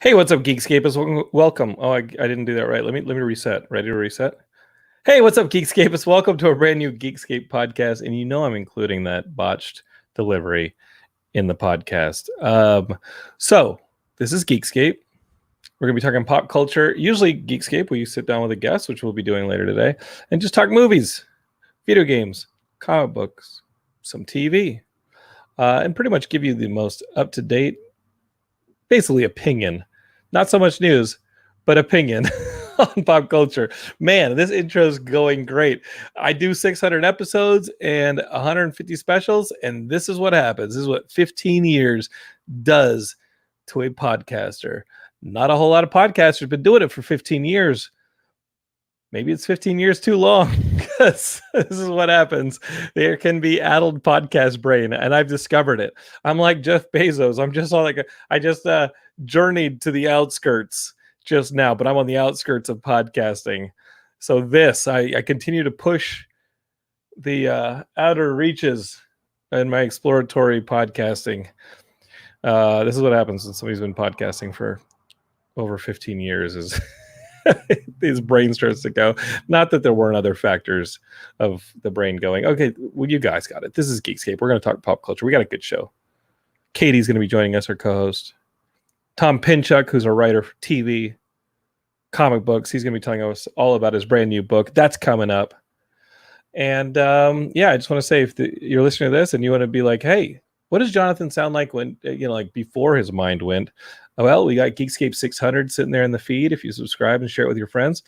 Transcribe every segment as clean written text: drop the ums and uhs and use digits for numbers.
Hey, what's up, Geekscapists? Welcome. Oh, I didn't do that right. Let me reset. Ready to reset? Hey, what's up, Geekscapists? Welcome to a brand new Geekscape podcast, and you know I'm including that botched delivery in the podcast. So this is Geekscape. We're gonna be talking pop culture. Usually, Geekscape, we sit down with a guest, which we'll be doing later today, and just talk movies, video games, comic books, some TV, and pretty much give you the most up-to-date, basically opinion, not so much news, but opinion on pop culture. Man, this intro is going great. I do 600 episodes and 150 specials, and this is what happens. This is what 15 years does to a podcaster. Not a whole lot of podcasters have been doing it for 15 years. Maybe it's 15 years too long, because this is what happens. There can be addled podcast brain, and I've discovered it. I'm like Jeff Bezos. I'm just I just journeyed to the outskirts just now, but I'm on the outskirts of podcasting. So I continue to push the outer reaches in my exploratory podcasting. This is what happens when somebody's been podcasting for over 15 years is his brain starts to go. Not that there weren't other factors of the brain going, okay, well, you guys got it. This is Geekscape. We're going to talk pop culture. We got a good show. Katie's going to be joining us, our co-host. Tom Pinchuk, who's a writer for TV, comic books. He's going to be telling us all about his brand new book. That's coming up. And I just want to say, if you're listening to this and you want to be like, hey, what does Jonathan sound like when, like before his mind went? Well, we got Geekscape 600 sitting there in the feed. If you subscribe and share it with your friends,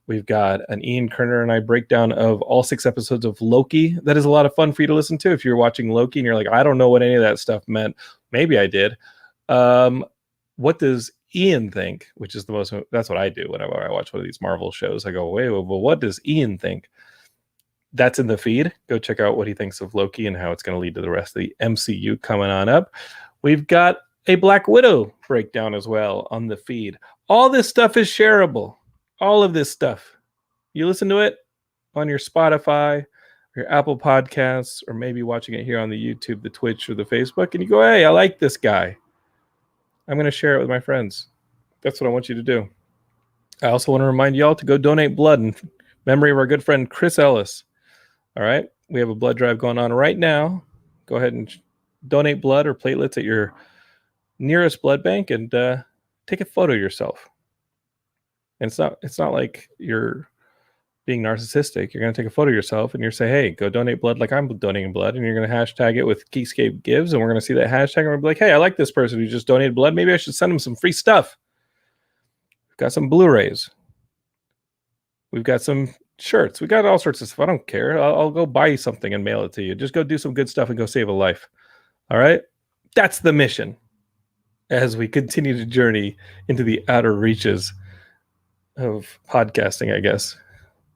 we've got an Ian Kerner and I breakdown of all 6 episodes of Loki. That is a lot of fun for you to listen to. If you're watching Loki and you're like, I don't know what any of that stuff meant. Maybe I did. What does Ian think? Which is that's what I do whenever I watch one of these Marvel shows. I go, wait, well, what does Ian think? That's in the feed. Go check out what he thinks of Loki and how it's going to lead to the rest of the MCU coming on up. We've got a Black Widow breakdown as well on the feed. All this stuff is shareable. All of this stuff. You listen to it on your Spotify, your Apple Podcasts, or maybe watching it here on the YouTube, the Twitch, or the Facebook, and you go, hey, I like this guy. I'm going to share it with my friends. That's what I want you to do. I also want to remind you all to go donate blood in memory of our good friend Chris Ellis. All right? We have a blood drive going on right now. Go ahead and donate blood or platelets at your nearest blood bank and take a photo of yourself. And it's not like you're being narcissistic. You're going to take a photo of yourself and you're say, hey, go donate blood like I'm donating blood. And you're going to hashtag it with Geekscape Gives. And we're going to see that hashtag. And we're going to be like, hey, I like this person who just donated blood. Maybe I should send them some free stuff. We've got some Blu-rays. We've got some shirts. We got all sorts of stuff. I don't care. I'll go buy you something and mail it to you. Just go do some good stuff and go save a life. All right? That's the mission as we continue to journey into the outer reaches of podcasting, I guess.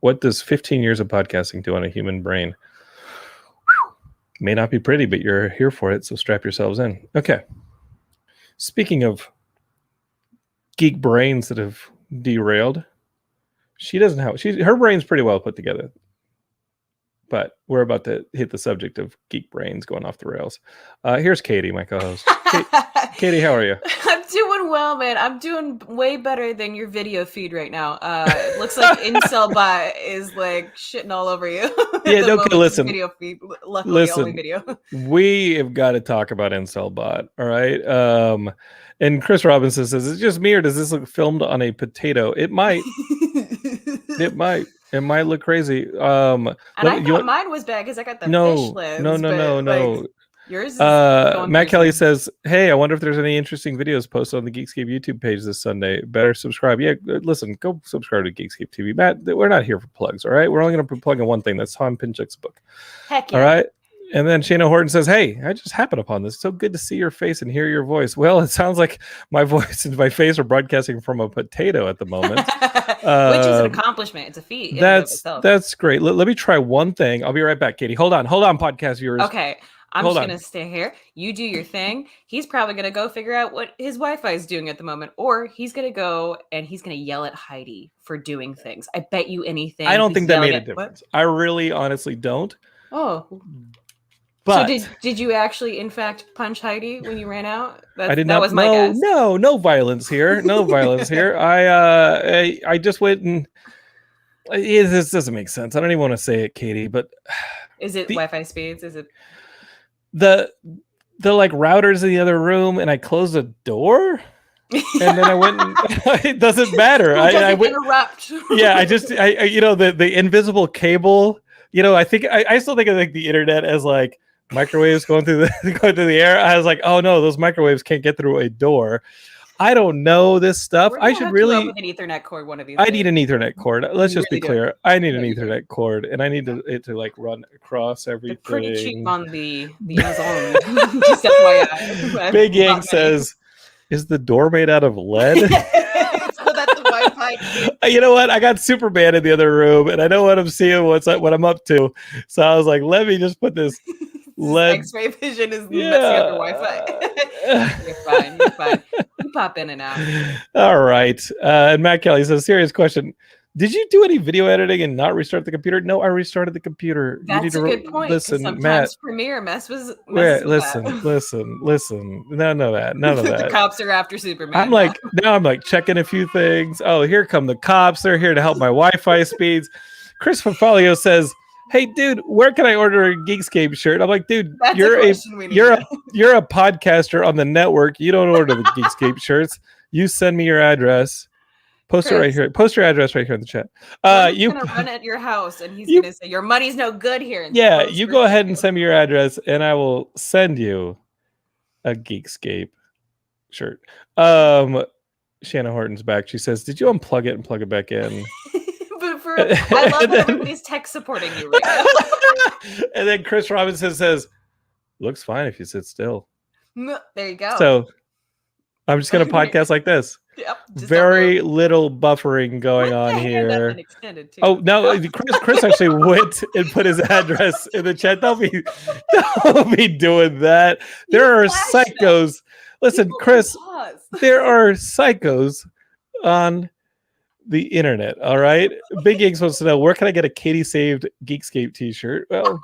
What does 15 years of podcasting do on a human brain? Whew. May not be pretty, but you're here for it, so strap yourselves in. Okay. Speaking of geek brains that have derailed, her brain's pretty well put together. But we're about to hit the subject of geek brains going off the rails. Here's Katie, my co-host. Katie, how are you? I'm doing well, man. I'm doing way better than your video feed right now. It looks like IncelBot is like shitting all over you. Yeah, okay, listen. Video feed, luckily, only video. We have got to talk about IncelBot, all right? And Chris Robinson says, is it just me or does this look filmed on a potato? It might. It might. It might look crazy. And I thought mine was bad because I got the fish lips. No. Yours is Matt Kelly says, hey, I wonder if there's any interesting videos posted on the Geekscape YouTube page this Sunday. Better subscribe. Yeah, listen, go subscribe to Geekscape TV. Matt, we're not here for plugs, all right? We're only going to be plugging one thing. That's Tom Pinchuk's book. Heck yeah. All right? And then Shana Horton says, hey, I just happened upon this. So good to see your face and hear your voice. Well, it sounds like my voice and my face are broadcasting from a potato at the moment. Which is an accomplishment. It's a feat. That's great. Let me try one thing. I'll be right back, Katie. Hold on, podcast viewers. Okay. I'm just going to stay here. You do your thing. He's probably going to go figure out what his Wi-Fi is doing at the moment. Or he's going to go and he's going to yell at Heidi for doing things. I bet you anything. I don't think that made a difference. I really honestly don't. Oh. But did you actually, in fact, punch Heidi when you ran out? I did that not. was my guess. No violence here. No violence here. I just went and this doesn't make sense. I don't even want to say it, Katie. But is it Wi-Fi speeds? Is it the like routers in the other room? And I closed the door, and then I went. And, it doesn't matter. I went, interrupt. Yeah, I the invisible cable. I think I still think of like the internet as like microwaves going through the air. I was like, oh no, those microwaves can't get through a door. I don't know this stuff. I should really with an Ethernet cord one of these I days. need an Ethernet cord. Let's just really be clear. I need an you Ethernet cord, and I need it to like run across everything. They're pretty cheap on the Amazon. Just FYI. Big Yank says, "Is the door made out of lead?" So that's the Wi-Fi. You know what? I got Superman in the other room, and I know what I'm seeing, what I'm up to. So I was like, let me just put this lead. X-ray vision is messing up your Wi-Fi. You're fine. You pop in and out. All right. And Matt Kelly says, serious question. Did you do any video editing and not restart the computer? No, I restarted the computer. That's you need a to good point. Listen, sometimes Matt. Premiere listen. None of that. The cops are after Superman. I'm like checking a few things. Oh, here come the cops. They're here to help my Wi-Fi speeds. Chris Fafalio says, hey, dude, where can I order a Geekscape shirt? I'm like, dude, you're a podcaster on the network. You don't order the Geekscape shirts. You send me your address. Post it right here. Post your address right here in the chat. You're gonna run at your house, and he's gonna say your money's no good here. Yeah, you go ahead and send me your address, and I will send you a Geekscape shirt. Shanna Horton's back. She says, "Did you unplug it and plug it back in?" I love that everybody's tech supporting you right now. And then Chris Robinson says, "Looks fine if you sit still." There you go. So I'm just gonna podcast like this. Yep, very little buffering going on here. Oh no, Chris actually went and put his address in the chat. Don't be doing that. There are psychos. Listen, Chris, there are psychos on the internet. All right. Big Geeks wants to know, where can I get a Katie Saved Geekscape t-shirt? Well,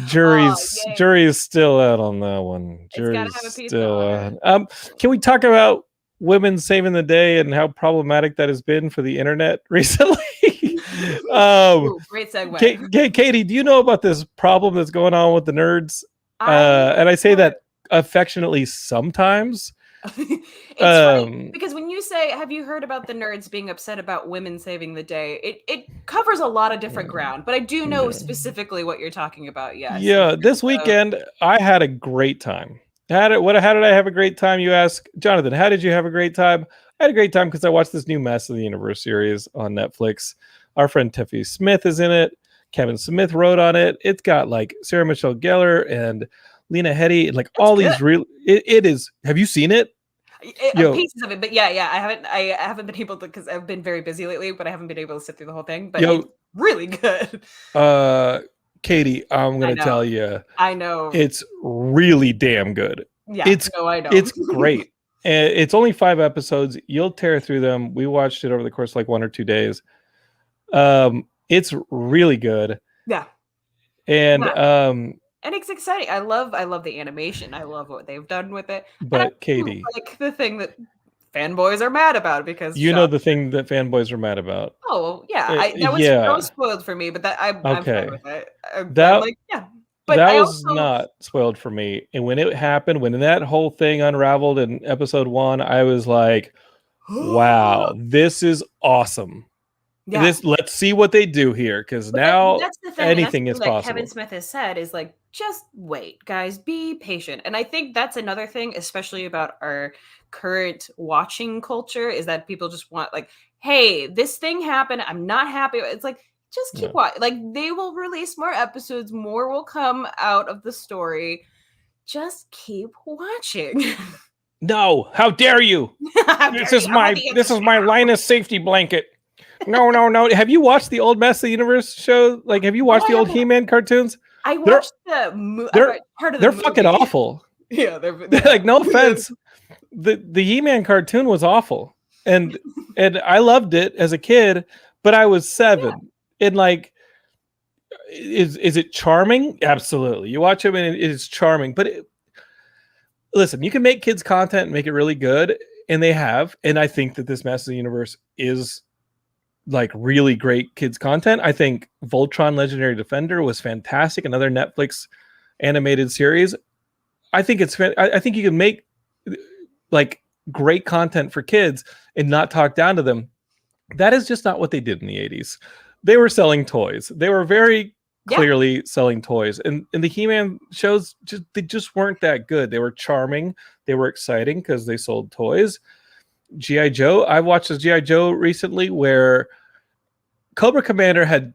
jury's still out on that one. Jury's still out. Can we talk about women saving the day and how problematic that has been for the internet recently? Great segue. Katie, do you know about this problem that's going on with the nerds? And I say that affectionately sometimes. It's funny because when you say, have you heard about the nerds being upset about women saving the day, it covers a lot of different ground, but I do know specifically what you're talking about. Yeah, this weekend I had a great time. How did I have a great time, you ask? Jonathan, how did you have a great time? I had a great time because I watched this new Master of the Universe series on Netflix. Our friend Tiffany Smith is in it. Kevin Smith wrote on it. It's got like Sarah Michelle Gellar and Lena Headey and like all these real. It is. Have you seen it? Pieces of it, but I haven't been able to because I've been very busy lately. But I haven't been able to sit through the whole thing. But it's really good. Katie, I'm gonna tell you. I know it's really damn good. Yeah, I know. It's great. And it's only 5 episodes. You'll tear through them. We watched it over the course of like 1 or 2 days. It's really good. Yeah. And it's exciting. I love the animation. I love what they've done with it. But Katie, like the thing that fanboys are mad about because the thing that fanboys are mad about. Oh yeah, that was spoiled for me, but I'm fine with it. That was not spoiled for me. And when it happened, when that whole thing unraveled in episode 1, I was like, "Wow, this is awesome." Yeah. Let's see what they do here, because now that's the thing. Anything is possible. Kevin Smith has said is like, just wait, guys, be patient. And I think that's another thing, especially about our current watching culture, is that people just want like, hey, this thing happened. I'm not happy. It's like, just keep watching. Like, they will release more episodes. More will come out of the story. Just keep watching. No, how dare you? This is my Linus safety blanket. No. Have you watched the old Master of the Universe show? Like, have you watched the old He-Man cartoons? I watched part of They're fucking awful. Yeah, they're like, no offense. The He-Man cartoon was awful. And I loved it as a kid, but I was 7. And like, Is it charming? Absolutely. You watch them and it is charming. But listen, you can make kids content and make it really good, and they have. And I think that this Masters of the Universe is like really great kids content. I think Voltron Legendary Defender was fantastic. Another Netflix animated series. I think I think you can make like great content for kids and not talk down to them. That is just not what they did in the 80s. They were selling toys. They were very clearly selling toys. And the He-Man shows they just weren't that good. They were charming. They were exciting because they sold toys. G.I. Joe. I watched a G.I. Joe recently where Cobra Commander had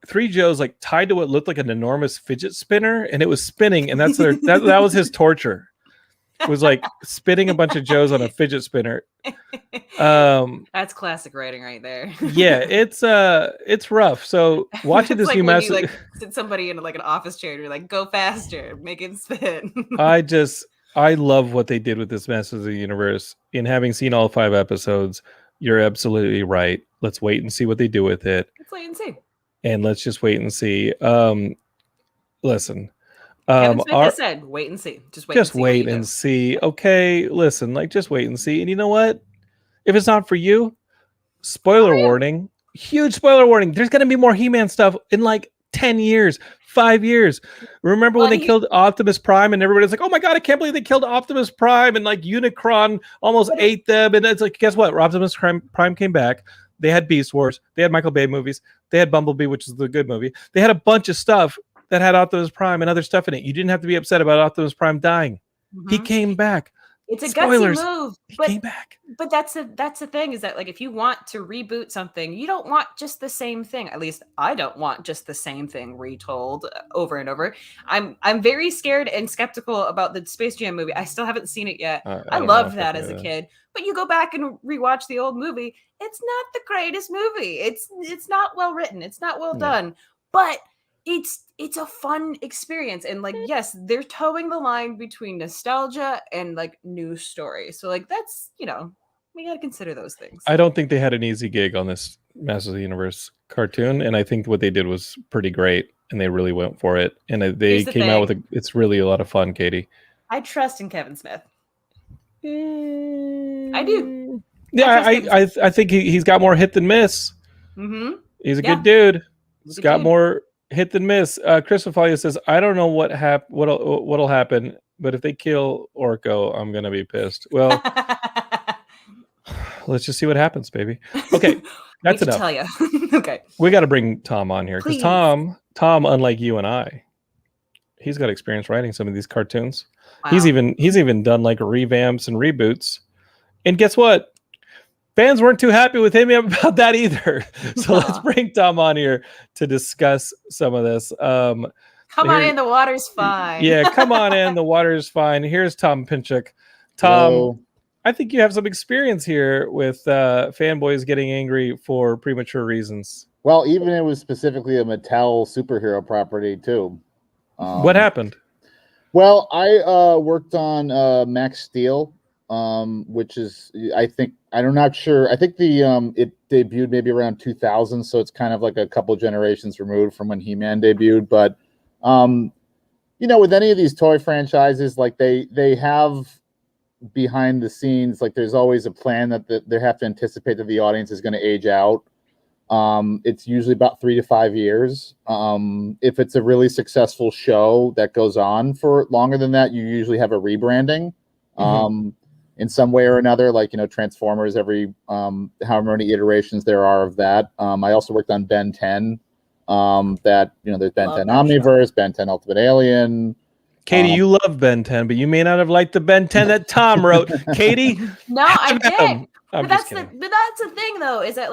three Joes like tied to what looked like an enormous fidget spinner, and it was spinning, and that was his torture. It was like spinning a bunch of Joes on a fidget spinner. That's classic writing right there. Yeah, it's rough. So watching this like new when you sit somebody in like an office chair and you're like, go faster, make it spin. I love what they did with this Masters of the Universe. In having seen all 5 episodes, you're absolutely right. Let's wait and see what they do with it. Let's wait and see. And let's just wait and see. Listen. Kevin Smith has said, wait and see. Just wait and see. Okay, listen, just wait and see. And you know what? If it's not for you, spoiler warning, huge spoiler warning. There's going to be more He-Man stuff in 10 years, 5 years. Remember when they killed Optimus Prime and everybody's like, oh my God, I can't believe they killed Optimus Prime, and Unicron almost ate them. And it's guess what? Optimus Prime came back. They had Beast Wars. They had Michael Bay movies. They had Bumblebee, which is the good movie. They had a bunch of stuff that had Optimus Prime and other stuff in it. You didn't have to be upset about Optimus Prime dying. Mm-hmm. He came back. It's a gutsy move. He came back. But that's the thing, is that if you want to reboot something, you don't want just the same thing. At least I don't want just the same thing retold over and over. I'm very scared and skeptical about the Space Jam movie. I still haven't seen it yet. I loved that as a kid. But you go back and rewatch the old movie, it's not the greatest movie. It's not well written. It's not well done. But it's a fun experience, and yes, they're towing the line between nostalgia and new stories. So that's we got to consider those things. I don't think they had an easy gig on this Masters of the Universe cartoon, and I think what they did was pretty great, and they really went for it, and they came out with it's really a lot of fun. Katie, I trust in Kevin Smith. I do. Yeah, I think he's got more hit than miss. Mm-hmm. He's a good dude. He's got more hit than miss. Chris Fafalia says, I don't know what'll happen, but if they kill Orko, I'm gonna be pissed. Well, let's just see what happens, baby. Okay, that's enough. Tell you. Okay, we got to bring Tom on here because Tom, unlike you and I, he's got experience writing some of these cartoons. Wow. He's even done revamps and reboots. And guess what? Fans weren't too happy with him about that either. So let's bring Tom on here to discuss some of this. Come on in, the water's fine. Yeah, come on in, the water's fine. Here's Tom Pinchuk. Tom, hello. I think you have some experience here with fanboys getting angry for premature reasons. Well, even it was specifically a Mattel superhero property too. What happened? Well, I worked on Max Steele, which is, I'm not sure. I think it debuted maybe around 2000, so it's kind of a couple generations removed from when He-Man debuted. But with any of these toy franchises, they have behind the scenes, there's always a plan that they have to anticipate that the audience is going to age out. It's usually about 3 to 5 years. If it's a really successful show that goes on for longer than that, you usually have a rebranding in some way or another, Transformers, every however many iterations there are of that. I also worked on Ben 10, there's Ben 10 Omniverse, Ben 10 Ultimate Alien. Katie, you love Ben 10, but you may not have liked the Ben 10 that Tom wrote. Katie? No, I did. But that's the thing, though, is that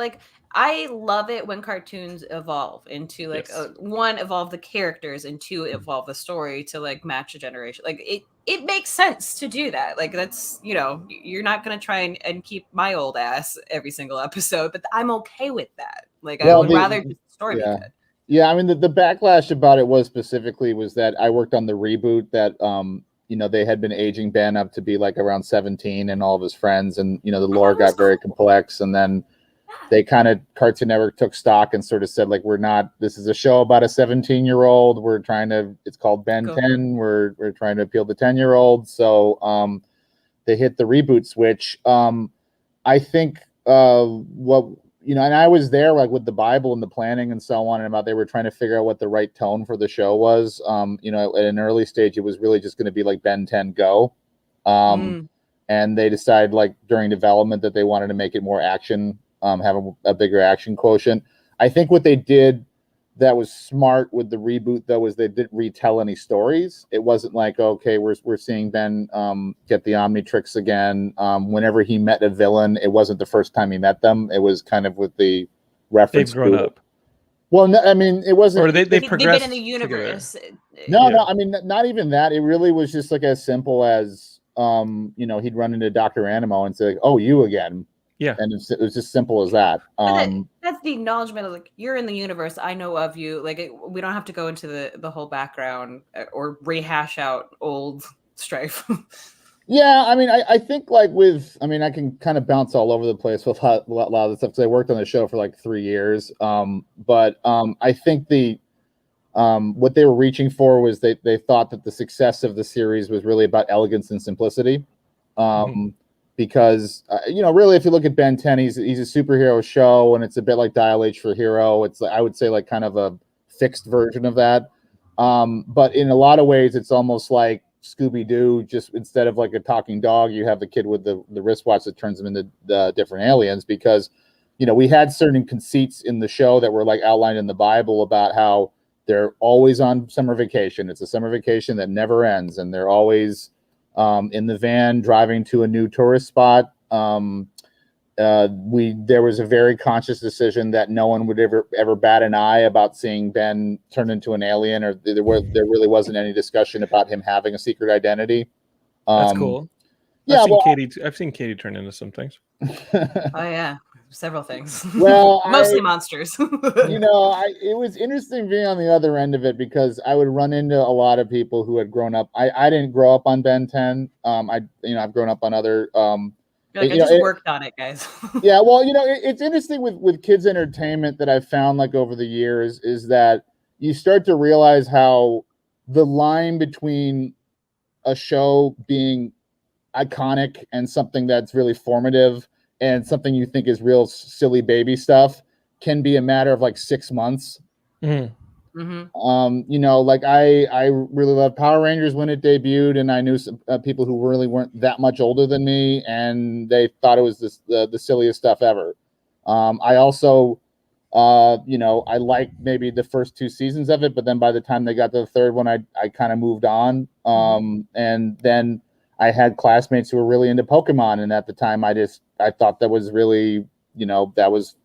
I love it when cartoons evolve into one, evolve the characters, and two, evolve the story to match a generation. It makes sense to do that. That's, you're not going to try and keep my old ass every single episode, but I'm okay with that. I would rather just the story be good. Yeah, I mean, the backlash about it was that I worked on the reboot that, they had been aging Ben up to be around 17 and all of his friends. And, the lore got very complex. And then they kind of Cartoon Network took stock and sort of said like, this is a show about a 17-year-old. It's called Ben 10. We're trying to appeal to 10-year-olds. So they hit the reboot switch. I think and I was there like with the Bible and the planning and so on, and about they were trying to figure out what the right tone for the show was. At an early stage, it was really just going to be like Ben 10 Go. And they decided like during development that they wanted to make it more action, have a bigger action quotient. I think what they did that was smart with the reboot though was they didn't retell any stories. It wasn't like, okay, we're seeing Ben get the Omnitrix again. Whenever he met a villain, it wasn't the first time he met them. It was kind of with the reference. They've grown up. Well, no, I mean, it wasn't. Or they've progressed. They've been in the universe. No, I mean, not even that. It really was just like as simple as, he'd run into Dr. Animo and say, like, "Oh, you again." Yeah, and it was just simple as that. That's the acknowledgement of like, you're in the universe. I know of you. Like, we don't have to go into the whole background or rehash out old strife. Yeah, I mean, I think like I can kind of bounce all over the place with a lot of the stuff because I worked on the show for like 3 years. But I think what they were reaching for was they thought that the success of the series was really about elegance and simplicity. Because really, if you look at Ben 10, he's a superhero show, and it's a bit like Dial H for Hero. It's I would say like kind of a fixed version of that. But in a lot of ways, it's almost like Scooby-Doo. Just instead of like a talking dog, you have the kid with the wristwatch that turns them into the different aliens. Because we had certain conceits in the show that were like outlined in the Bible about how they're always on summer vacation. It's a summer vacation that never ends, and they're always in the van driving to a new tourist spot. There was a very conscious decision that no one would ever bat an eye about seeing Ben turn into an alien, or there really wasn't any discussion about him having a secret identity. That's cool. Yeah, I've seen Katie turn into some things. Oh yeah, several things. Well, mostly monsters. It was interesting being on the other end of it because I would run into a lot of people who had grown up. I didn't grow up on Ben 10. I've grown up on other. I just worked on it, guys. Yeah, well, it's interesting with kids' entertainment that I've found like over the years is that you start to realize how the line between a show being iconic and something that's really formative and something you think is real silly baby stuff can be a matter of like 6 months. Like I really loved Power Rangers when it debuted, and I knew some people who really weren't that much older than me, and they thought it was the silliest stuff ever. I also, I liked maybe the first 2 seasons of it, but then by the time they got to the third one, I kind of moved on. And then I had classmates who were really into Pokemon, and at the time I thought that was really, that was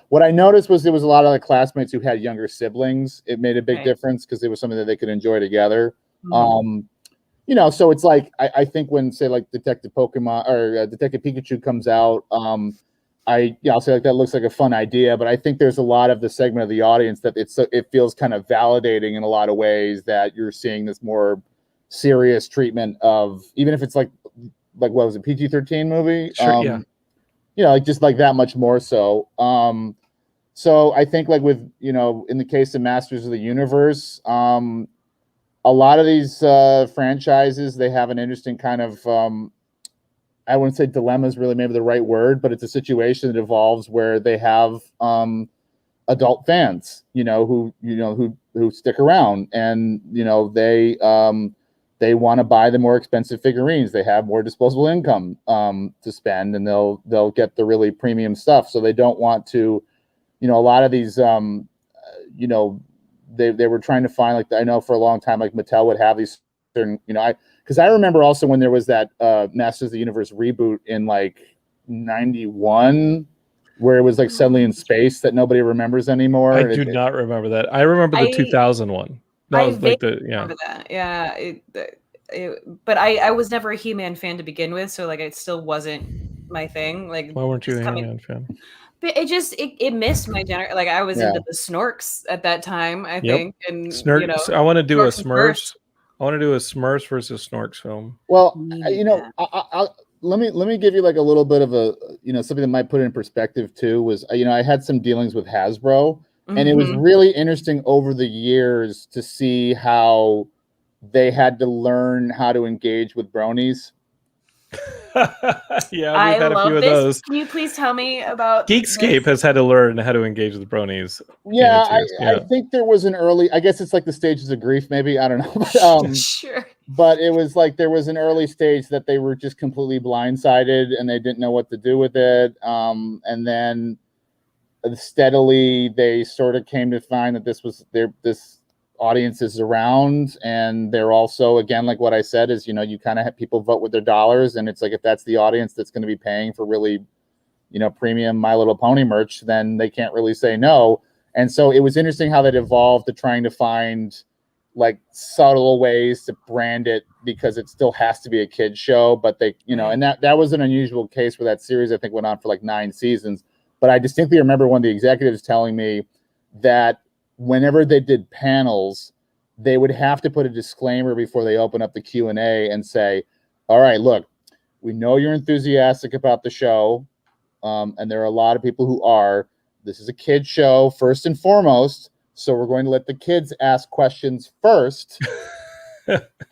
what I noticed was there was a lot of the classmates who had younger siblings. It made a big difference because it was something that they could enjoy together. So it's like I think when say like Detective Pokemon or Detective Pikachu comes out, I'll say like that looks like a fun idea, but I think there's a lot of the segment of the audience that it feels kind of validating in a lot of ways that you're seeing this more serious treatment of, even if it's like what was it, PG-13 movie? Sure, yeah. Like just like that much more so. So I think like with, in the case of Masters of the Universe, a lot of these franchises, they have an interesting kind of, I wouldn't say dilemma is really maybe the right word, but it's a situation that evolves where they have adult fans, who stick around, and they want to buy the more expensive figurines. They have more disposable income to spend, and they'll get the really premium stuff. So they don't want to, a lot of these, they were trying to find, like, I know for a long time, like Mattel would have these certain, because I remember also when there was that Masters of the Universe reboot in like 91, where it was like suddenly in space that nobody remembers anymore. I do not remember that. I remember the 2000 one. That was like remember that. Yeah. But I was never a He-Man fan to begin with, so like it still wasn't my thing. Like, why weren't you a He-Man fan? But it missed my generation. Like I was into the Snorks at that time, I think. And Snorks. I want to do a Smurfs. I want to do a Smurfs versus Snorks film. Well, let me give you like a little bit of a something that might put it in perspective too. Was I had some dealings with Hasbro, and it was really interesting over the years to see how they had to learn how to engage with bronies. Yeah, we've had a few of those. Can you please tell me about Geekscape has had to learn how to engage with bronies. Yeah, I think there was an early. I guess it's like the stages of grief, maybe. I don't know. Sure. But it was like there was an early stage that they were just completely blindsided and they didn't know what to do with it. And then steadily they sort of came to find that this audience is around, and they're also, again, like what I said is, you kind of have people vote with their dollars, and it's like if that's the audience that's going to be paying for really, premium My Little Pony merch, then they can't really say no. And so it was interesting how that evolved to trying to find like subtle ways to brand it, because it still has to be a kid's show, but they, and that was an unusual case where that series I think went on for like 9 seasons. But I distinctly remember one of the executives telling me that whenever they did panels, they would have to put a disclaimer before they open up the Q&A and say, all right, look, we know you're enthusiastic about the show, and there are a lot of people who are. This is a kid show first and foremost, so we're going to let the kids ask questions first,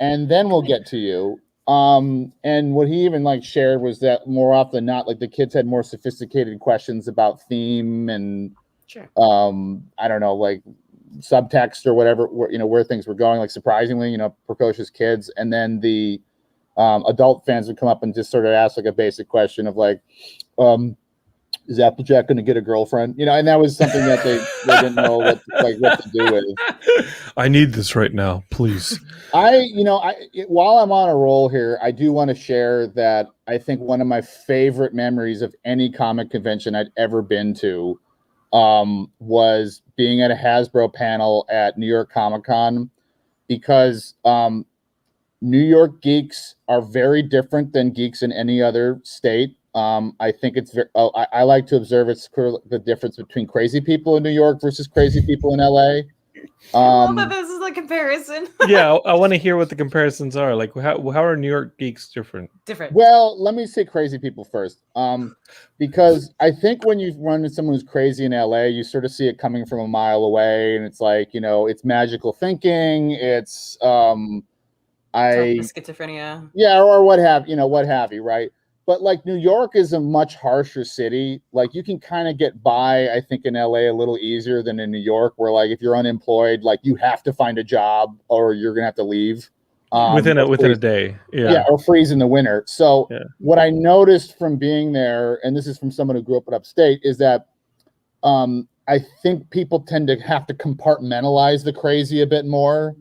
and then we'll get to you. And what he even like shared was that more often than not, like the kids had more sophisticated questions about theme and sure. I don't know, like subtext or whatever, where things were going, like surprisingly, precocious kids. And then the adult fans would come up and just sort of ask like a basic question of like, is Applejack going to get a girlfriend? And that was something that they didn't know what to do with. I need this right now, please. While I'm on a roll here, I do want to share that I think one of my favorite memories of any comic convention I'd ever been to was being at a Hasbro panel at New York Comic Con, because New York geeks are very different than geeks in any other state. I think it's I like to observe the difference between crazy people in New York versus crazy people in LA. I love that this is a comparison. Yeah, I want to hear what the comparisons are. Like, how are New York geeks different? Well, let me say crazy people first. Because I think when you run into someone who's crazy in LA, you sort of see it coming from a mile away, and it's like, it's magical thinking. It's schizophrenia. Yeah, or what have you, right? But like New York is a much harsher city. Like you can kind of get by, I think, in LA a little easier than in New York, where like if you're unemployed, like you have to find a job or you're gonna have to leave within a day. Yeah, or freeze in the winter. So what I noticed from being there, and this is from someone who grew up in upstate, is that I think people tend to have to compartmentalize the crazy a bit more.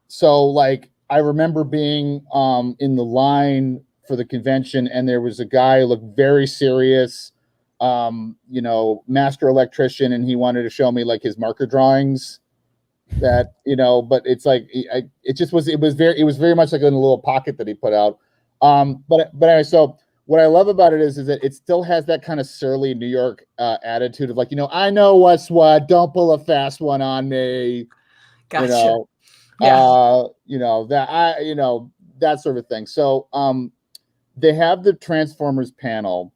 So like I remember being in the line for the convention, and there was a guy who looked very serious, master electrician, and he wanted to show me like his marker drawings that, but it's like, it was very much like in a little pocket that he put out. But anyway, so what I love about it is that it still has that kind of surly New York attitude of like, I know what's what, don't pull a fast one on me. Gotcha. That sort of thing. So, they have the Transformers panel,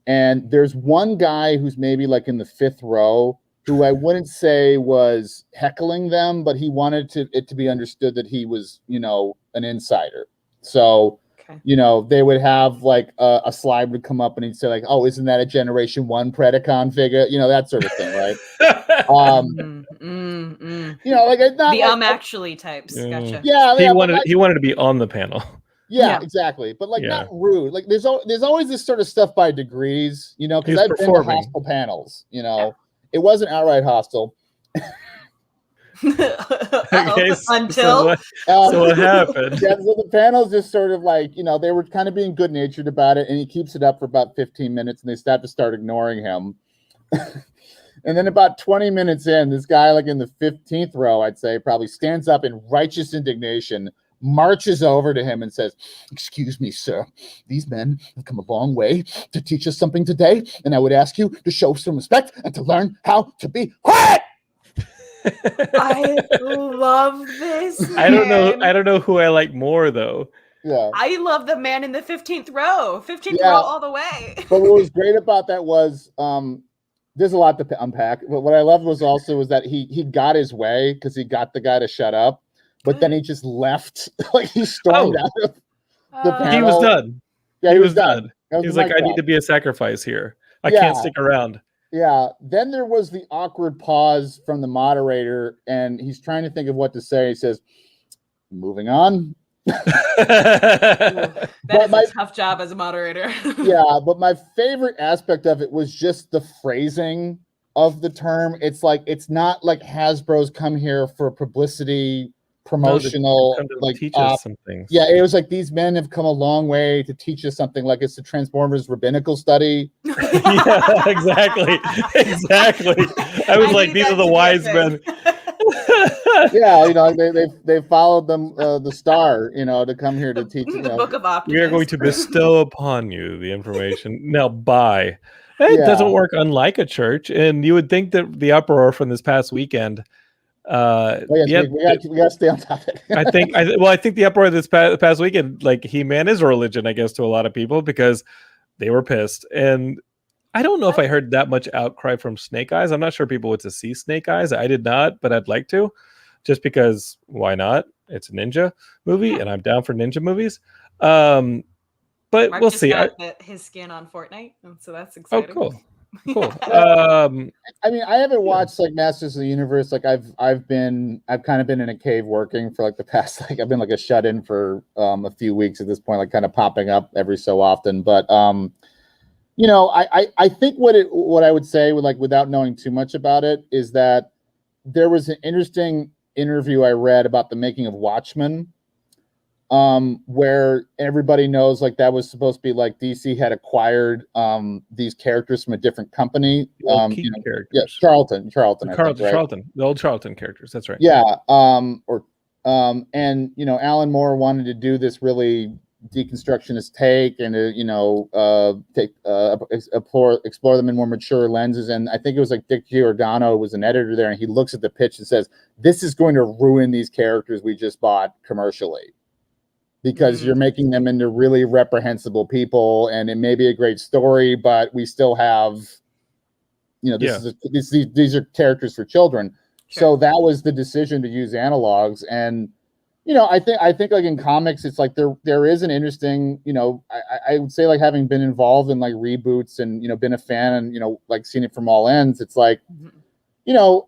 and there's one guy who's maybe like in the 5th row who I wouldn't say was heckling them, but he wanted it to be understood that he was, an insider. So, they would have like a slide would come up and he'd say like, oh, isn't that a Generation 1 Predacon figure? That sort of thing, right? Like it's not the like, actually types. Gotcha. Yeah, he wanted to be on the panel. Yeah, exactly. But like not rude. Like there's always this sort of stuff by degrees, because I've been to hostile panels, It wasn't outright hostile. Okay, so what happened? Yeah, so the panels just sort of like, they were kind of being good natured about it, and he keeps it up for about 15 minutes and they start ignoring him. And then about 20 minutes in, this guy like in the 15th row, I'd say, probably stands up in righteous indignation, marches over to him and says, "Excuse me, sir. These men have come a long way to teach us something today, and I would ask you to show some respect and to learn how to be quiet." I love this. I don't know who I like more though. Yeah. I love the man in the 15th row. 15th Yeah. row all the way. But what was great about that was there's a lot to unpack. But what I loved was that he got his way because he got the guy to shut up, but then he just left. Like he stormed out of the panel. He was done. Yeah, he was done. He was like, I need to be a sacrifice here. I Yeah. can't stick around. Yeah. Then there was the awkward pause from the moderator, and he's trying to think of what to say. He says, "Moving on." That is a tough job as a moderator. Yeah, but my favorite aspect of it was just the phrasing of the term. It's like, it's not like Hasbro's come here for publicity, promotional, like teach us some things. Yeah, it was like these men have come a long way to teach us something. Like it's the Transformers rabbinical study. Yeah, exactly. I was like, these are the wise men. Yeah, you know, they followed them the star, you know, to come here to teach. The Book of Optimus. We are going to bestow upon you the information. Now, bye. It doesn't work unlike a church, and you would think that the uproar from this past weekend. We got to stay on topic. I think the uproar this past weekend, like He-Man is a religion, I guess, to a lot of people because they were pissed, and I don't know if I heard that much outcry from Snake Eyes. I'm not sure people went to see Snake Eyes. I did not, but I'd like to, just because why not? It's a ninja movie, and I'm down for ninja movies. But Mark we'll just see. got his skin on Fortnite, so that's exciting. Oh, cool. I mean, I haven't watched like Masters of the Universe. Like I've kind of been in a cave working for like the past, like I've been like a shut-in for a few weeks at this point, like kind of popping up every so often. But you know, I think what I would say without knowing too much about it is that there was an interesting interview I read about the making of Watchmen, where everybody knows like that was supposed to be like DC had acquired these characters from a different company. Characters. Yeah, Charlton, the old Charlton characters. That's right. Yeah, and you know, Alan Moore wanted to do this really deconstructionist take and explore them in more mature lenses. And I think it was like Dick Giordano was an editor there, and he looks at the pitch and says, "This is going to ruin these characters we just bought commercially, because you're making them into really reprehensible people, and it may be a great story, but we still have, you know, these are characters for children." Sure. So that was the decision to use analogs. And you know, I think like in comics, it's like there is an interesting, you know, I would say like having been involved in like reboots and, you know, been a fan and, you know, like seen it from all ends, it's like, you know,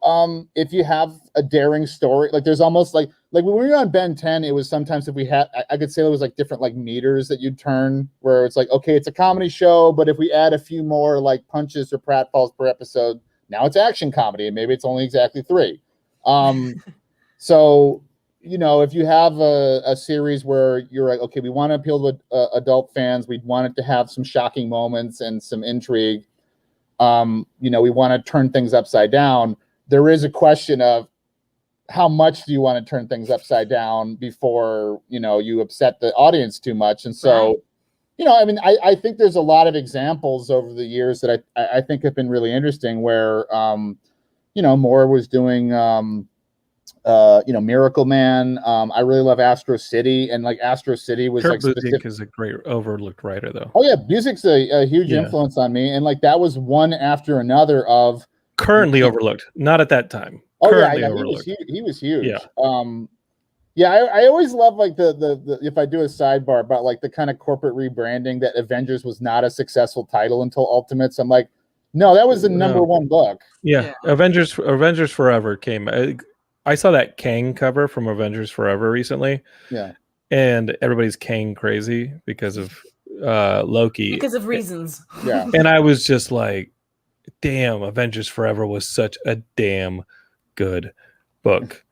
if you have a daring story, like there's almost like when we were on Ben 10, it was sometimes if we had, I could say it was like different like meters that you'd turn where it's like, okay, it's a comedy show, but if we add a few more like punches or pratfalls per episode, now it's action comedy, and maybe it's only exactly 3. So, you know, if you have a series where you're like, okay, we want to appeal to adult fans, we want it to have some shocking moments and some intrigue, you know, we want to turn things upside down. There is a question of how much do you want to turn things upside down before, you know, you upset the audience too much. And so, you know, I mean, I think there's a lot of examples over the years that I think have been really interesting where, you know, Moore was doing, you know, Miracle Man. I really love Astro City, and like Astro City was Kurt like Busiek is a great overlooked writer, though. Oh yeah, music's a huge influence on me, and like that was one after another of currently overlooked, not at that time. Oh currently yeah, overlooked. He was huge. Yeah. Yeah, I always love like the if I do a sidebar about like the kind of corporate rebranding that Avengers was not a successful title until Ultimates. I'm like, no, that was the number one book. Yeah. Avengers Forever came. I saw that Kang cover from Avengers Forever recently. Yeah. And everybody's Kang crazy because of Loki. Because of reasons. Yeah. And I was just like, damn, Avengers Forever was such a damn good book.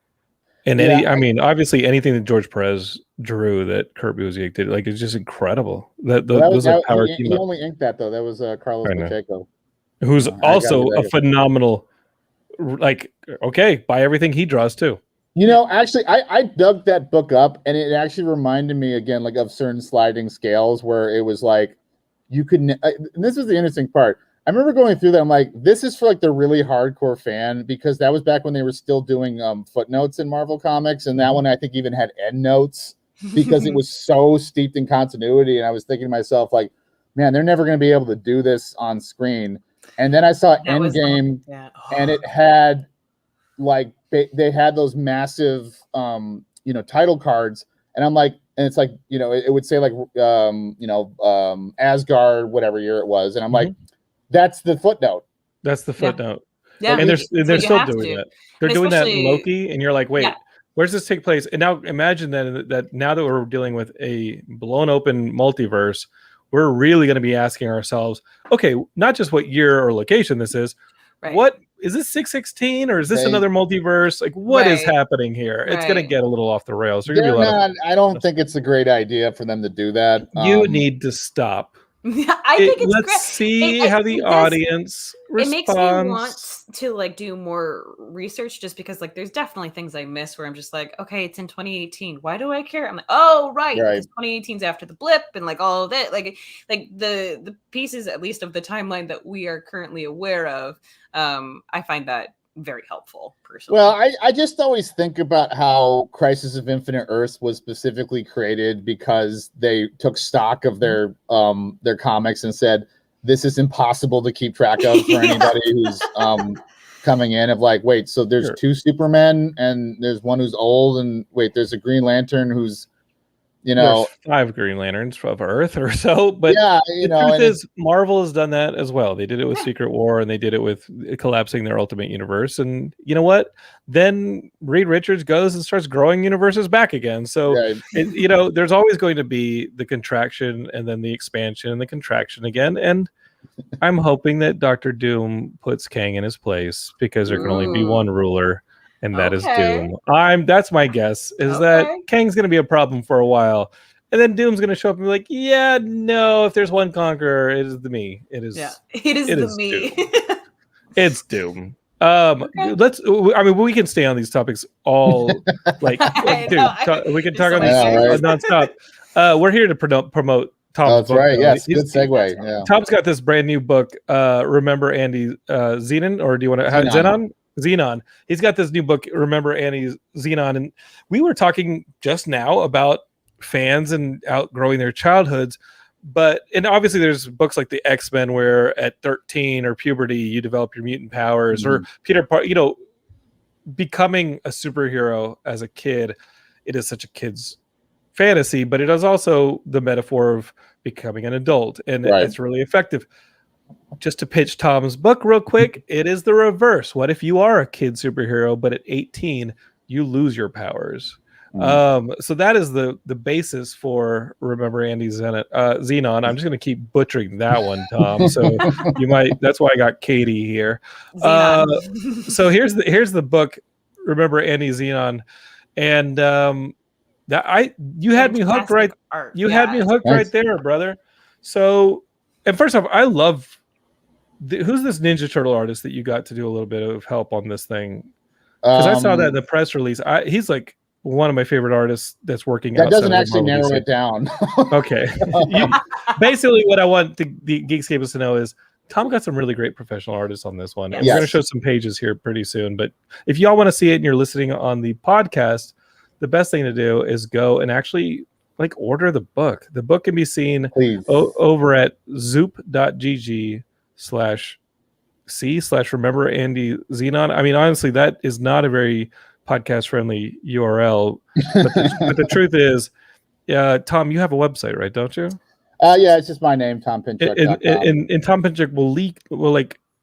And I mean, obviously anything that George Perez drew that Kurt Busiek did, like, it's just incredible. Those are power team. He only inked that though. That was Carlos Pacheco. Who's also a phenomenal, like, okay, buy everything he draws too. You know, actually, I dug that book up, and it actually reminded me again, like, of certain sliding scales where it was like, you could, and this was the interesting part. I remember going through that. I'm like, this is for like the really hardcore fan, because that was back when they were still doing footnotes in Marvel Comics, and that one I think even had endnotes. because it was so steeped in continuity. And I was thinking to myself, like, man, they're never going to be able to do this on screen. And then I saw Endgame, and it had like they had those massive title cards, and I'm like, and it's like, it would say like Asgard, whatever year it was, and I'm like, that's the footnote. That's the footnote. Yeah, and they're still doing that. They're doing that in Loki, and you're like, wait, where's this take place? And now imagine that now that we're dealing with a blown open multiverse, we're really going to be asking ourselves, okay, not just what year or location this is, what is this 616 or is this another multiverse? Like, what is happening here? It's going to get a little off the rails. I don't think it's a great idea for them to do that. You need to stop. I think it's let's great. see how the audience responds. It makes me want to like do more research, just because like there's definitely things I miss where I'm just like, okay, it's in 2018. Why do I care? I'm like, oh right, because 2018's after the blip and like all of that. Like the pieces, at least of the timeline that we are currently aware of. I find that very helpful personally. Well, I just always think about how Crisis of Infinite Earths was specifically created because they took stock of their comics and said, this is impossible to keep track of for anybody who's coming in, of like, wait, so there's two Supermen and there's one who's old, and wait, there's a Green Lantern who's there's 5 Green Lanterns of Earth or so, but the truth is Marvel has done that as well. They did it with Secret War, and they did it with collapsing their Ultimate Universe. And you know what? Then Reed Richards goes and starts growing universes back again. So there's always going to be the contraction and then the expansion and the contraction again. And I'm hoping that Dr. Doom puts Kang in his place, because there can only be one ruler. And that is Doom. That's my guess, is that Kang's going to be a problem for a while. And then Doom's going to show up and be like, yeah, no, if there's one conqueror, it is the me. It is the me. Doom. It's Doom. We can stay on these topics all we can talk on these nonstop. We're here to promote Tom's book. Right. Yes, good segue. Yeah. Tom's got this brand new book, Remember Andy Xenon, or do you want to Xenon? Xenon. He's got this new book, Remember Andy Xenon, and we were talking just now about fans and outgrowing their childhoods, and obviously there's books like the X-Men where at 13 or puberty you develop your mutant powers, or Peter Parker, becoming a superhero as a kid. It is such a kid's fantasy, but it is also the metaphor of becoming an adult, and it's really effective. Just to pitch Tom's book real quick, it is the reverse. What if you are a kid superhero, but at 18 you lose your powers? So that is the basis for Remember Andy Xenon. I'm just going to keep butchering that one, Tom. So you might. That's why I got Katie here. So here's the book, Remember Andy Xenon, and you had me hooked right. You had me hooked right there, brother. So. And first off, I love who's this Ninja Turtle artist that you got to do a little bit of help on this thing? Because I saw that in the press release. He's like one of my favorite artists that's working. That doesn't actually narrow it down. Okay. Basically, what I want the Geekscapists to know is Tom got some really great professional artists on this one. And we're going to show some pages here pretty soon. But if y'all want to see it and you're listening on the podcast, the best thing to do is go and actually order the book. The book can be seen over at zoop.gg/c/Remember Andy Xenon. I mean, honestly, that is not a very podcast friendly URL, but the truth is, Tom, you have a website, right? Don't you? It's just my name, Tom Pinchuk. And Tom Pinchuk will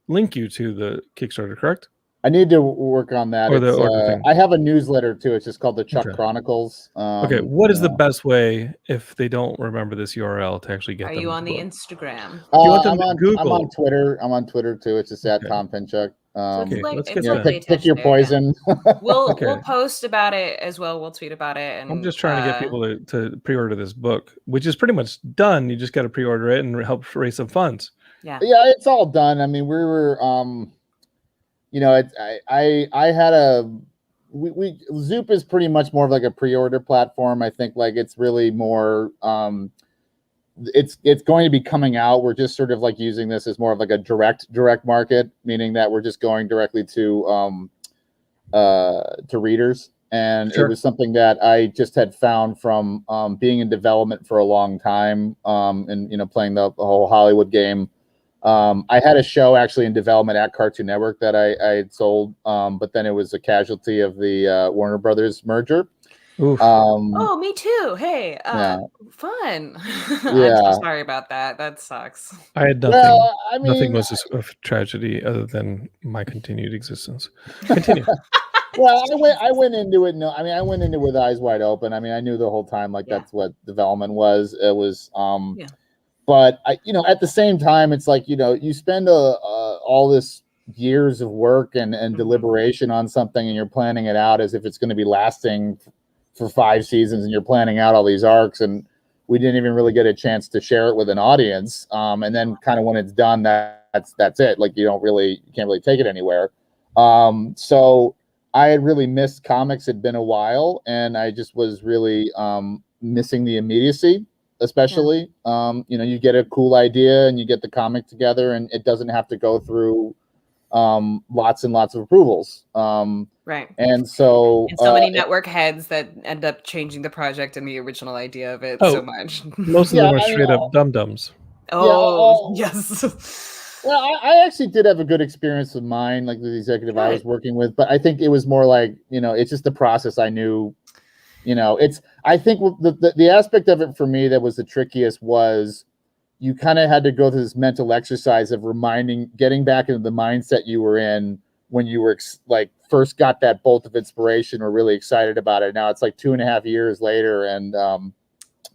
link you to the Kickstarter, correct? I need to work on that. I have a newsletter too. It's just called the Chuck Chronicles. What is the best way if they don't remember this URL to actually get them? Are you on the Instagram? I'm on Twitter. I'm on Twitter too. It's just at Tom Pinchuk. Let's get pick your poison. We'll post about it as well. We'll tweet about it. And I'm just trying to get people to pre-order this book, which is pretty much done. You just got to pre-order it and help raise some funds. Yeah, it's all done. I mean, we were I had Zoop is pretty much more of like a pre-order platform. I think it's really more it's going to be coming out. We're just sort of using this as more of a direct market, meaning that we're just going directly to readers. And Sure. it was something that I just had found from being in development for a long time, and playing the whole Hollywood game. I had a show actually in development at Cartoon Network that I had sold, but then it was a casualty of the Warner Brothers merger. Oof. Oh, me too. Hey, Yeah. fun. Yeah. I'm so sorry about that. That sucks. I had nothing. Well, I Nothing mean, was a tragedy other than my continued existence. Continue. well, I went into it. No, I mean, I went into it with eyes wide open. I mean, I knew the whole time, like, Yeah. that's what development was. It was, Yeah. but at the same time, it's like, you spend all this years of work and deliberation on something, and you're planning it out as if it's going to be lasting for 5 seasons, and you're planning out all these arcs, and we didn't even really get a chance to share it with an audience. And then kind of when it's done, that's it. Like, you can't really take it anywhere. So I had really missed comics. It'd been a while, and I just was really missing the immediacy, especially. You get a cool idea and you get the comic together, and it doesn't have to go through lots and lots of approvals. Right. And so many network heads that end up changing the project and the original idea of it so much. Most of them are straight up dum-dums. Oh, yes. Well, I actually did have a good experience with mine, like the executive I was working with, but I think it was more like, it's just the process. I knew, I think the aspect of it for me that was the trickiest was you kind of had to go through this mental exercise of getting back into the mindset you were in when you were first got that bolt of inspiration or really excited about it. Now it's like 2.5 years later, and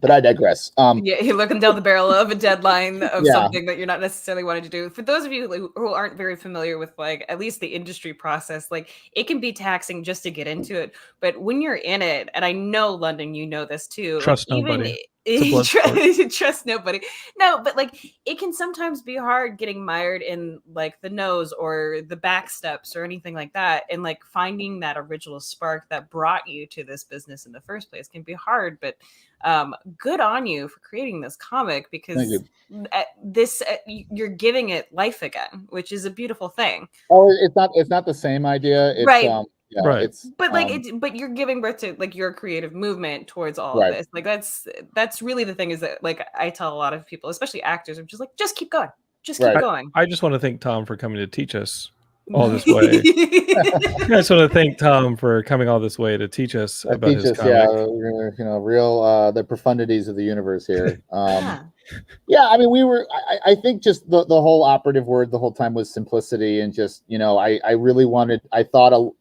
but I digress. You're looking down the barrel of a deadline of something that you're not necessarily wanting to do. For those of you who aren't very familiar with at least the industry process, it can be taxing just to get into it. But when you're in it, and I know, London, you know this too. Trust nobody. Trust nobody. No, but it can sometimes be hard getting mired in the nose or the back steps or anything like that, and finding that original spark that brought you to this business in the first place can be hard. But good on you for creating this comic, because you're giving it life again, which is a beautiful thing. Oh, it's not the same idea. It's, right. Right. It's, but you're giving birth to your creative movement towards all of this. That's really the thing, is that I tell a lot of people, especially actors, I'm just just keep going. Just keep going. I just want to thank Tom for coming to teach us all this way. I just want to thank Tom for coming all this way to teach us about his comic. Real the profundities of the universe here. I mean, I think just the whole operative word the whole time was simplicity, and just, I really I thought,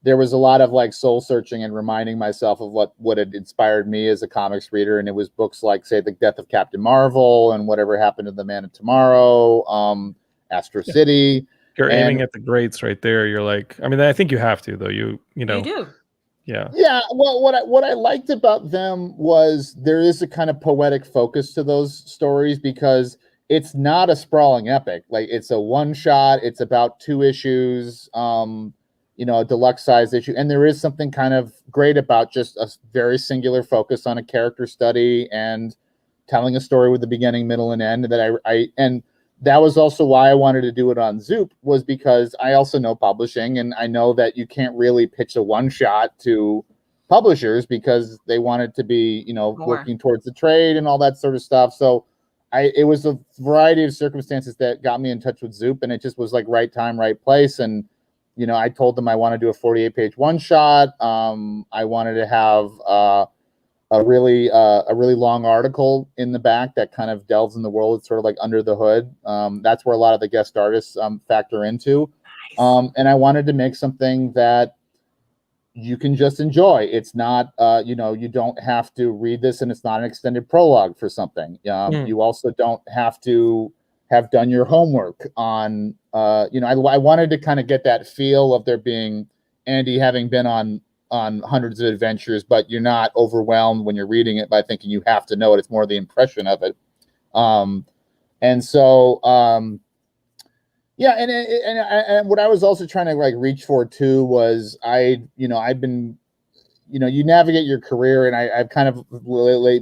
there was a lot of soul searching and reminding myself of what had inspired me as a comics reader. And it was books like, say, The Death of Captain Marvel and Whatever Happened to the Man of Tomorrow, Astro City. You're aiming at the greats right there. You're I mean, I think you have to, though. You do. Yeah. Well, what I liked about them was there is a kind of poetic focus to those stories, because it's not a sprawling epic. It's a one shot. It's about 2 issues, a deluxe size issue. And there is something kind of great about just a very singular focus on a character study and telling a story with the beginning, middle, and end. And that was also why I wanted to do it on Zoop, was because I also know publishing, and I know that you can't really pitch a one shot to publishers because they want it to be, working towards the trade and all that sort of stuff. So it was a variety of circumstances that got me in touch with Zoop, and it just was right time, right place. And, I told them I want to do a 48-page one shot. I wanted to have a really long article in the back that kind of delves in the world. It's sort of under the hood. That's where a lot of the guest artists factor into. Nice. And I wanted to make something that you can just enjoy. It's not, you don't have to read this, and it's not an extended prologue for something. You also don't have to have done your homework on, I wanted to kind of get that feel of there being Andy having been on hundreds of adventures, but you're not overwhelmed when you're reading it by thinking you have to know it. It's more the impression of it. And what I was also trying to reach for too was I've been, you navigate your career, and I've kind of lately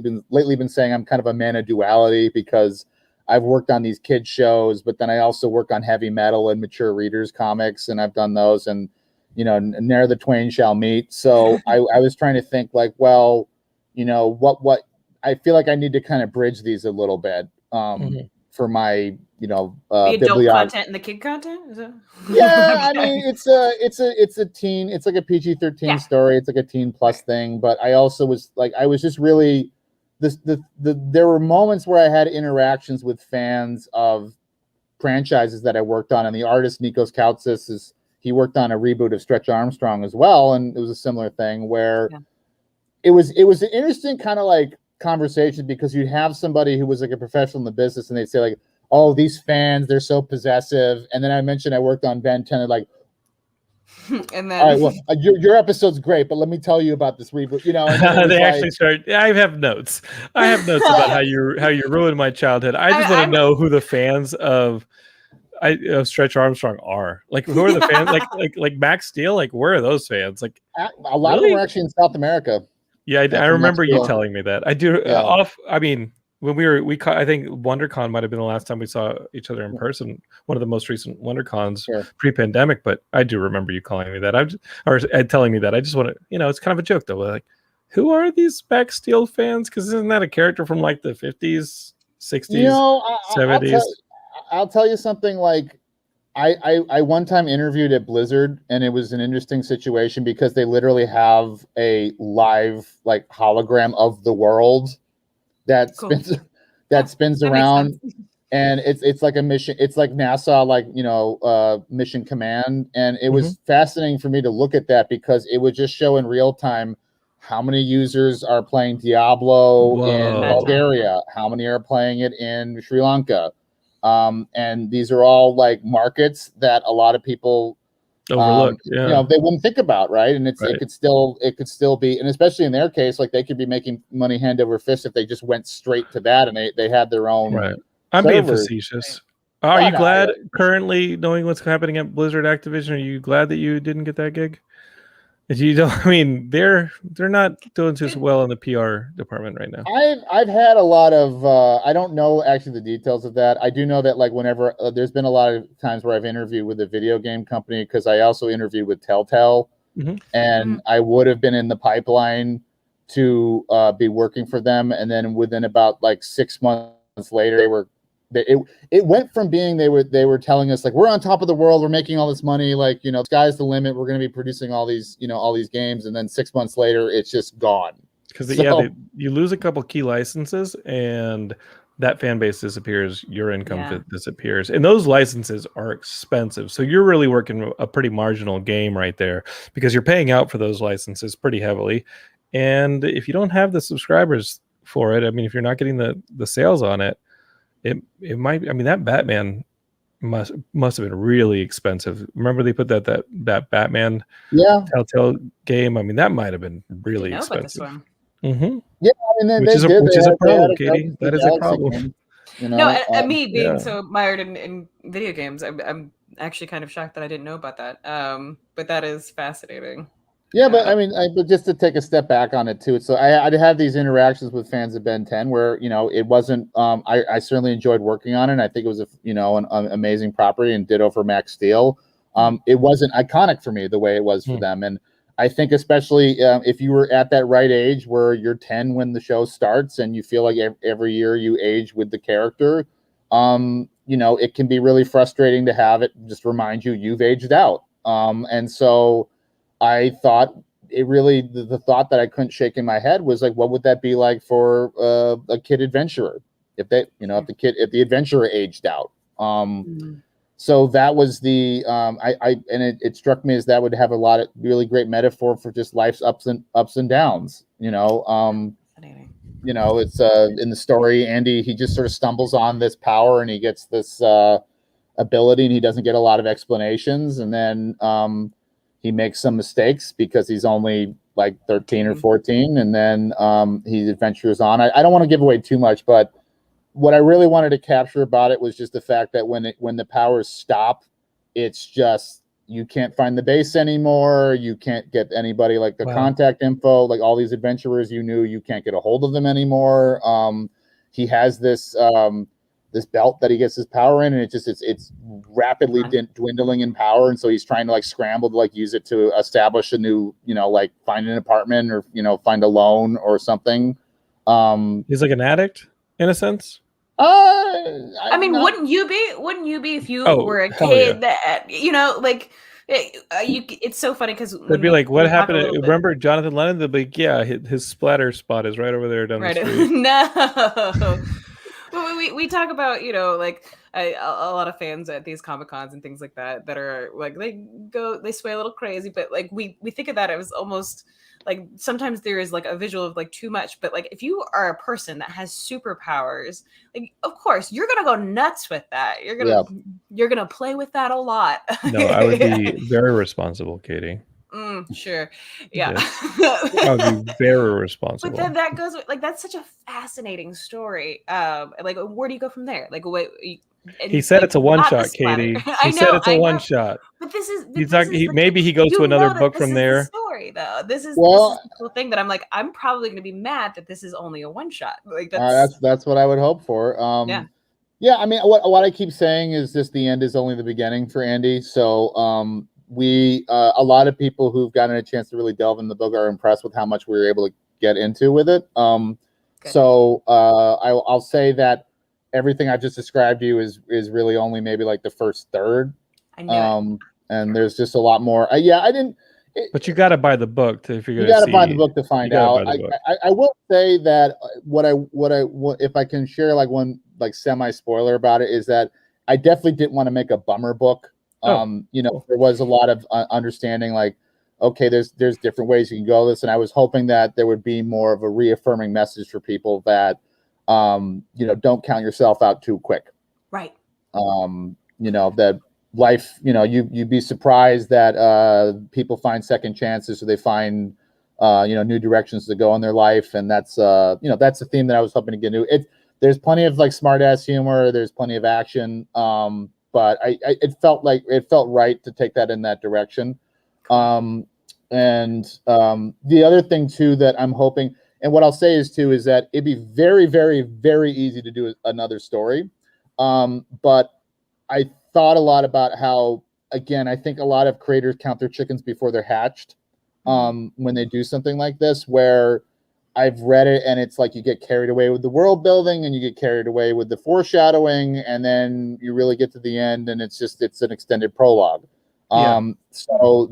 been saying I'm kind of a man of duality, because I've worked on these kids shows, but then I also work on heavy metal and mature readers comics, and I've done those. And ne'er the twain shall meet. So I was trying to think like, well, what I feel like I need to kind of bridge these a little bit for my, the adult content and the kid content. Is that... Yeah, I mean, it's a teen. It's like a PG-13 story. It's like a teen plus thing. But I also was like, I was just really there were moments where I had interactions with fans of franchises that I worked on, and the artist Nikos Koutsis he worked on a reboot of Stretch Armstrong as well, and it was a similar thing where it was an interesting kind of like conversation, because you'd have somebody who was like a professional in the business and they'd say like, oh, these fans, they're so possessive. And then I mentioned I worked on Ben 10 and like, and then all right, well, your episode's great, but let me tell you about this reboot. They actually start. I have notes. I have notes about how you ruined my childhood. I just want to know who the fans of Stretch Armstrong are. Like, who are the fans? Like Max Steele. Like, where are those fans? Like, a lot of them are actually in South America. Yeah, I remember you telling me that. I do. Yeah. I mean, when I think WonderCon might have been the last time we saw each other in person. One of the most recent WonderCons pre-pandemic. But I do remember you calling me that. Or telling me that. I just want to. It's kind of a joke though. Like, who are these Max Steele fans? Because isn't that a character from like the 50s, 60s, 70s? I'll tell you something. Like, I one time interviewed at Blizzard, and it was an interesting situation because they literally have a live like hologram of the world that spins around, and it's like a mission. It's like NASA, like Mission Command, and it was fascinating for me to look at that because it would just show in real time how many users are playing Diablo in Bulgaria, how many are playing it in Sri Lanka. And these are all like markets that a lot of people overlook. They wouldn't think about, right? And it could still be, and especially in their case, like they could be making money hand over fist if they just went straight to that and they had their own. Right. I'm being facetious. Are you glad currently knowing what's happening at Blizzard Activision? Are you glad that you didn't get that gig? You don't. I mean, they're not doing too well in the PR department right now. I've had a lot of. I don't know actually the details of that. I do know that like whenever there's been a lot of times where I've interviewed with a video game company, because I also interviewed with Telltale, and I would have been in the pipeline to be working for them, and then within about like 6 months later, it went from being they were telling us like, we're on top of the world, we're making all this money, like sky's the limit, we're going to be producing all these games, and then 6 months later it's just gone because you lose a couple key licenses and that fan base disappears, your income disappears, and those licenses are expensive, so you're really working a pretty marginal game right there because you're paying out for those licenses pretty heavily, and if you don't have the subscribers for it, I mean, if you're not getting the sales on it, it might. I mean, that Batman must have been really expensive. Remember they put that Batman Telltale game. I mean, that might have been really expensive. Yeah, I mean, which is a problem, Katie. That is a problem. Me being so mired in video games, I'm actually kind of shocked that I didn't know about that. But that is fascinating. Yeah, but I mean, but just to take a step back on it too. So I'd have these interactions with fans of Ben 10 where it wasn't. I certainly enjoyed working on it. And I think it was an amazing property, and ditto for Max Steele. It wasn't iconic for me the way it was for them, and I think especially if you were at that right age where you're 10 when the show starts, and you feel like every year you age with the character, it can be really frustrating to have it just remind you've aged out, and so. I thought it really the thought that I couldn't shake in my head was like, what would that be like for a kid adventurer if if the adventurer aged out? So that was the it struck me as that would have a lot of really great metaphor for just life's ups and downs. Fascinating. It's in the story, Andy, he just sort of stumbles on this power and he gets this ability, and he doesn't get a lot of explanations, and then he makes some mistakes because he's only like 13 or 14, and then he adventures on. I don't want to give away too much, but what I really wanted to capture about it was just the fact that when the powers stop, it's just you can't find the base anymore. You can't get anybody like the contact info, like all these adventurers you knew, you can't get a hold of them anymore. He has this this belt that he gets his power in, and it's rapidly dwindling in power, and so he's trying to like scramble to like use it to establish a new, like find an apartment or find a loan or something. He's like an addict in a sense. I mean, wouldn't you be if you were a kid that like it's so funny because they'd be like, what happened? Remember Jonathan Lennon? They'd be like, yeah, his splatter spot is right over there down the street. No. Well, we talk about like a lot of fans at these Comic-Cons and things like that are like they sway a little crazy, but like we think of that as almost like sometimes there is like a visual of like too much, but like if you are a person that has superpowers, like of course you're gonna go nuts with that. You're gonna play with that a lot. No, I would be very responsible, Katie. Sure. Yeah. I would be very responsible. But then that goes like that's such a fascinating story. Like where do you go from there? Like what he said, it's a one shot, Katie. He said it's a one shot. But this is maybe he goes to another book from there. Story though. This is the cool thing that I'm like, I'm probably gonna be mad that this is only a one shot. Like that's what I would hope for. Yeah, I mean what I keep saying is just the end is only the beginning for Andy. So we a lot of people who've gotten a chance to really delve in the book are impressed with how much we were able to get into with it. So I'll say that everything I just described to you is really only maybe like the first third. I know. And there's just a lot more. I didn't. But you got to buy the book if you're going to. You got to buy the book to find out. I will say that what if I can share like one like semi spoiler about it is that I definitely didn't want to make a bummer book. There was a lot of understanding like, okay, there's different ways you can go this, and I was hoping that there would be more of a reaffirming message for people that don't count yourself out too quick. Right. That life, you'd be surprised that people find second chances, or they find new directions to go in their life, and that's that's a theme that I was hoping to get into. There's plenty of like smart ass humor, there's plenty of action, but it felt right to take that in that direction. And the other thing too that I'm hoping, and what I'll say is that it'd be very, very, very easy to do another story. But I thought a lot about how, again, I think a lot of creators count their chickens before they're hatched when they do something like this, where I've read it and it's like you get carried away with the world building and you get carried away with the foreshadowing, and then you really get to the end and it's an extended prologue. So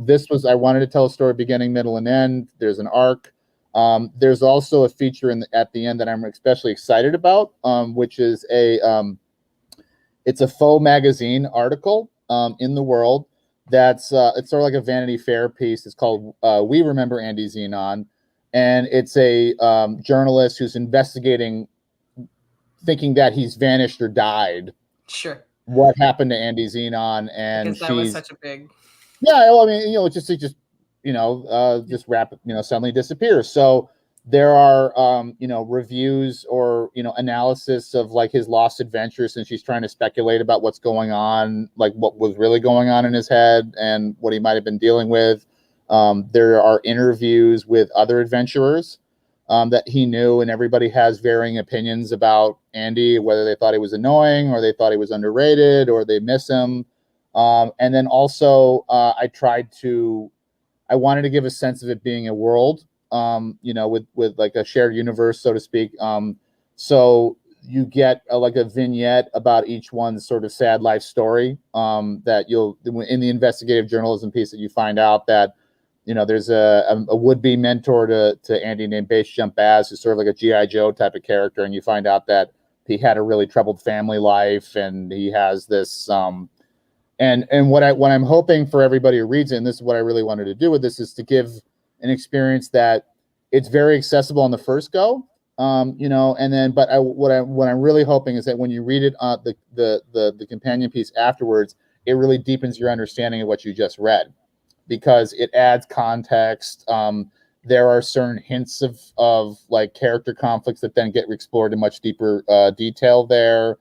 I wanted to tell a story beginning, middle, and end. There's an arc. There's also a feature at the end that I'm especially excited about, which is it's a faux magazine article in the world that's it's sort of like a Vanity Fair piece. It's called We Remember Andy Xenon, and it's a journalist who's investigating, thinking that he's vanished or died. Sure. What happened to Andy Xenon? And because that was such a big. Yeah, well, I mean, just suddenly disappears. So there are, reviews or, analysis of like his lost adventures, and she's trying to speculate about what's going on, like what was really going on in his head and what he might have been dealing with. There are interviews with other adventurers that he knew, and everybody has varying opinions about Andy, whether they thought he was annoying or they thought he was underrated or they miss him. And then also I wanted to give a sense of it being a world, with like a shared universe, so to speak. So you get like a vignette about each one's sort of sad life story, that in the investigative journalism piece, that you find out that, there's a would-be mentor to Andy named Base Jump Baz, who's sort of like a G.I. Joe type of character. And you find out that he had a really troubled family life, and he has this, and what I'm hoping for everybody who reads it, and this is what I really wanted to do with this, is to give an experience that it's very accessible on the first go, and then, but what I'm really hoping is that when you read it, the companion piece afterwards, it really deepens your understanding of what you just read, because it adds context. There are certain hints of like character conflicts that then get explored in much deeper detail there.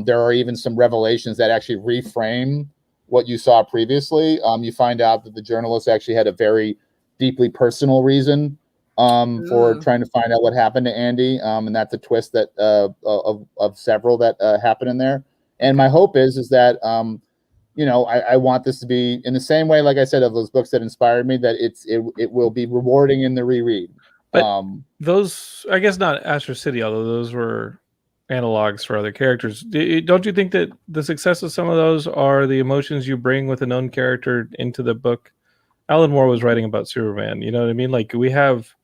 There are even some revelations that actually reframe what you saw previously. You find out that the journalist actually had a very deeply personal reason for trying to find out what happened to Andy. And that's a twist that of several that happen in there. And my hope is that I want this to be in the same way, like I said, of those books that inspired me, that it will be rewarding in the reread. But those, I guess, not Astro City, although those were analogs for other characters. Don't you think that the success of some of those are the emotions you bring with a known character into the book? Alan Moore was writing about Superman. You know what I mean? Like, we have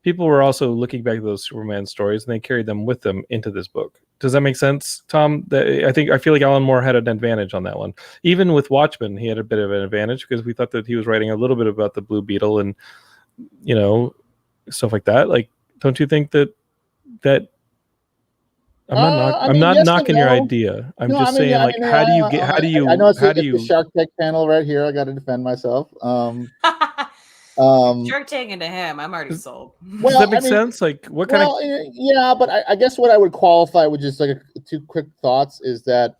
people were also looking back at those Superman stories, and they carried them with them into this book. Does that make sense, Tom? I feel like Alan Moore had an advantage on that one. Even with Watchmen, he had a bit of an advantage because we thought that he was writing a little bit about the Blue Beetle and stuff like that. Like, don't you think that I'm not knocking your idea. I'm just saying, like, how do you get? How do you? I know it's the Shark Tank panel right here. I got to defend myself. Shark Tank into him. I'm already sold. Does that make sense? Like, what kind of? Yeah, but I guess what I would qualify with just like two quick thoughts is that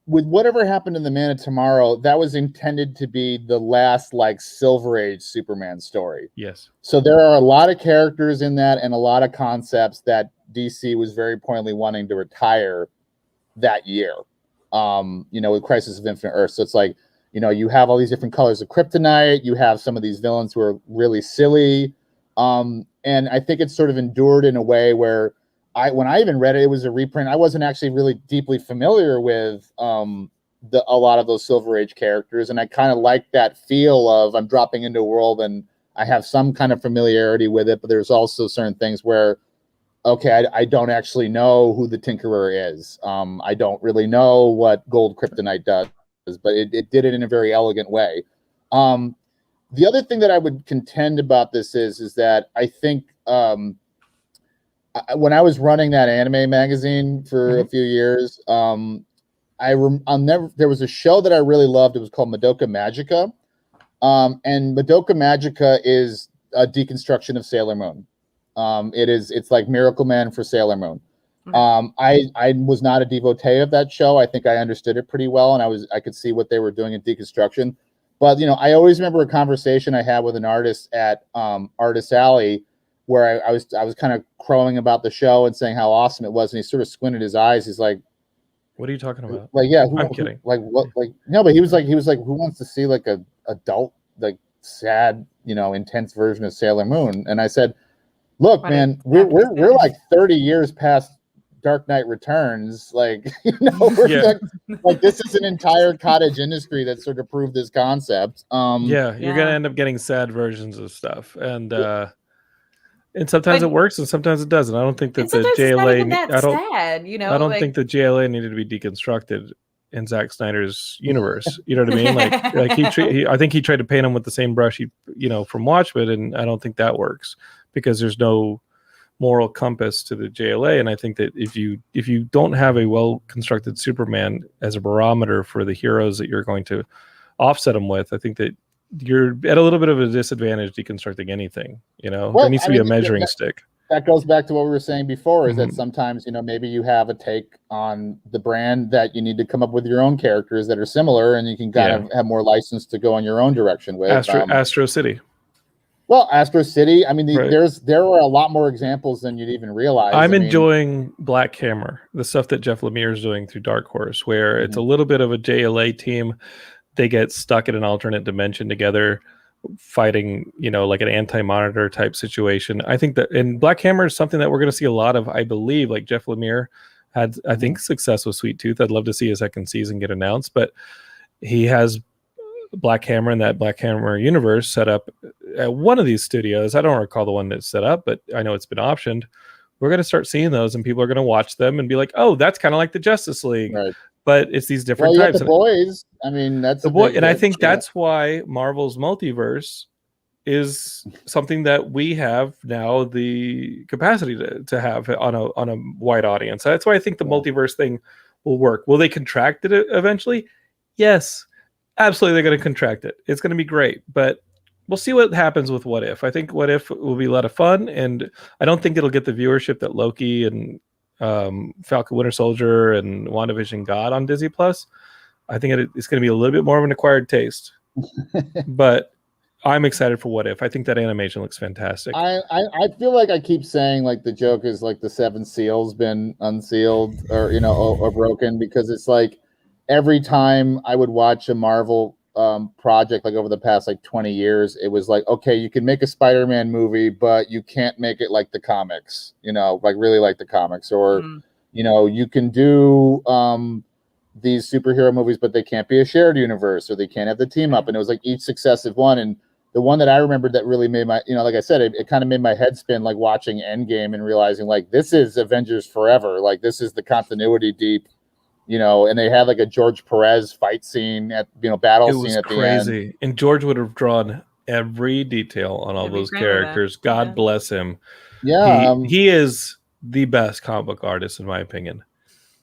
with whatever happened in the Man of Tomorrow, that was intended to be the last like Silver Age Superman story. Yes. So there are a lot of characters in that and a lot of concepts that DC was very pointedly wanting to retire that year. With Crisis of Infinite Earth. So it's like, you have all these different colors of kryptonite. You have some of these villains who are really silly. And I think it's sort of endured in a way where when I even read it, it was a reprint. I wasn't actually really deeply familiar with a lot of those Silver Age characters. And I kind of like that feel of I'm dropping into a world and I have some kind of familiarity with it. But there's also certain things where, okay, I don't actually know who the Tinkerer is. I don't really know what gold kryptonite does, but it did it in a very elegant way. The other thing that I would contend about this is that I think when I was running that anime magazine for a few years, there was a show that I really loved. It was called Madoka Magica. And Madoka Magica is a deconstruction of Sailor Moon. It's like Miracle Man for Sailor Moon. I was not a devotee of that show. I think I understood it pretty well, and I could see what they were doing in deconstruction. But I always remember a conversation I had with an artist at Artist Alley, where I was kind of crowing about the show and saying how awesome it was, and he sort of squinted his eyes. He's like, "What are you talking about?" Like, yeah, I'm kidding. Like what? Like no, but he was like, who wants to see like a adult, like sad, intense version of Sailor Moon? And I said, look, man, we're like 30 years past Dark Knight Returns. Like, like this is an entire cottage industry that sort of proved this concept. You're gonna end up getting sad versions of stuff, and sometimes it works and sometimes it doesn't. I don't think that the JLA. I don't think the JLA needed to be deconstructed in Zack Snyder's universe. You know what I mean? Like I think he tried to paint him with the same brush from Watchmen, and I don't think that works because there's no moral compass to the JLA. And I think that if you don't have a well constructed Superman as a barometer for the heroes that you're going to offset them with, I think that you're at a little bit of a disadvantage deconstructing anything. There needs to be a measuring stick. That goes back to what we were saying before, is that sometimes, maybe you have a take on the brand that you need to come up with your own characters that are similar, and you can kind of have more license to go in your own direction with. Astro City. Well, Astro City, I mean, there are a lot more examples than you'd even realize. I'm enjoying Black Hammer, the stuff that Jeff Lemire is doing through Dark Horse, where it's a little bit of a JLA team. They get stuck in an alternate dimension together, fighting, like an anti-monitor type situation. I think that in Black Hammer is something that we're going to see a lot of, I believe. Like Jeff Lemire had, I think, success with Sweet Tooth. I'd love to see a second season get announced, but he has Black Hammer and that Black Hammer universe set up at one of these studios. I don't recall the one that's set up, but I know it's been optioned. We're going to start seeing those, and people are going to watch them and be like, "Oh, that's kind of like the Justice League." Right. But it's these different types. The boys. I mean, that's the boy, and I think that's why Marvel's multiverse is something that we have now the capacity to have on a wide audience. That's why I think the multiverse thing will work. Will they contract it eventually? Yes, absolutely. They're going to contract it. It's going to be great, but we'll see what happens with What If. I think What If will be a lot of fun, and I don't think it'll get the viewership that Loki and Falcon Winter Soldier and WandaVision got on Disney Plus. I think it's going to be a little bit more of an acquired taste, but I'm excited for What If. I think that animation looks fantastic. I feel like I keep saying like the joke is like the seven seals been unsealed or or broken, because it's like every time I would watch a Marvel project like over the past like 20 years, it was like, okay, you can make a Spider-Man movie, but you can't make it like the comics, like really like the comics, or you can do these superhero movies, but they can't be a shared universe, or they can't have the team up. And it was like each successive one. And the one that I remembered that really made my, like I said, it kind of made my head spin, like watching Endgame and realizing like this is Avengers Forever. Like this is the continuity deep, and they had like a George Perez fight scene at, battle scene at the end. Crazy. And George would have drawn every detail on all those characters. God bless him. Yeah. He is the best comic book artist, in my opinion.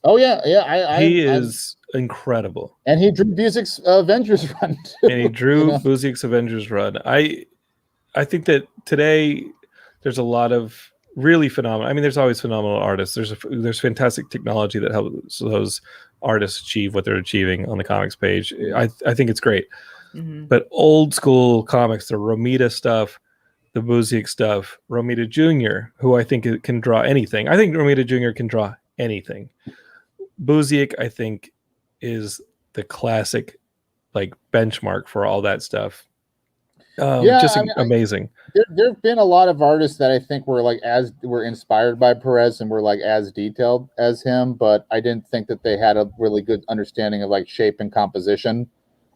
Oh yeah. He is incredible. And he drew Busiek's Avengers run too. And he drew Busiek's Avengers run. I think that today there's a lot of really phenomenal. I mean, there's always phenomenal artists. There's fantastic technology that helps those artists achieve what they're achieving on the comics page. I think it's great. Mm-hmm. But old school comics, the Romita stuff, the Busiek stuff, Romita Jr., who I think can draw anything. I think Romita Jr. can draw anything. Busiek, I think, is the classic like benchmark for all that stuff. Amazing. There have been a lot of artists that I think were inspired by Perez and were like as detailed as him, but I didn't think that they had a really good understanding of like shape and composition.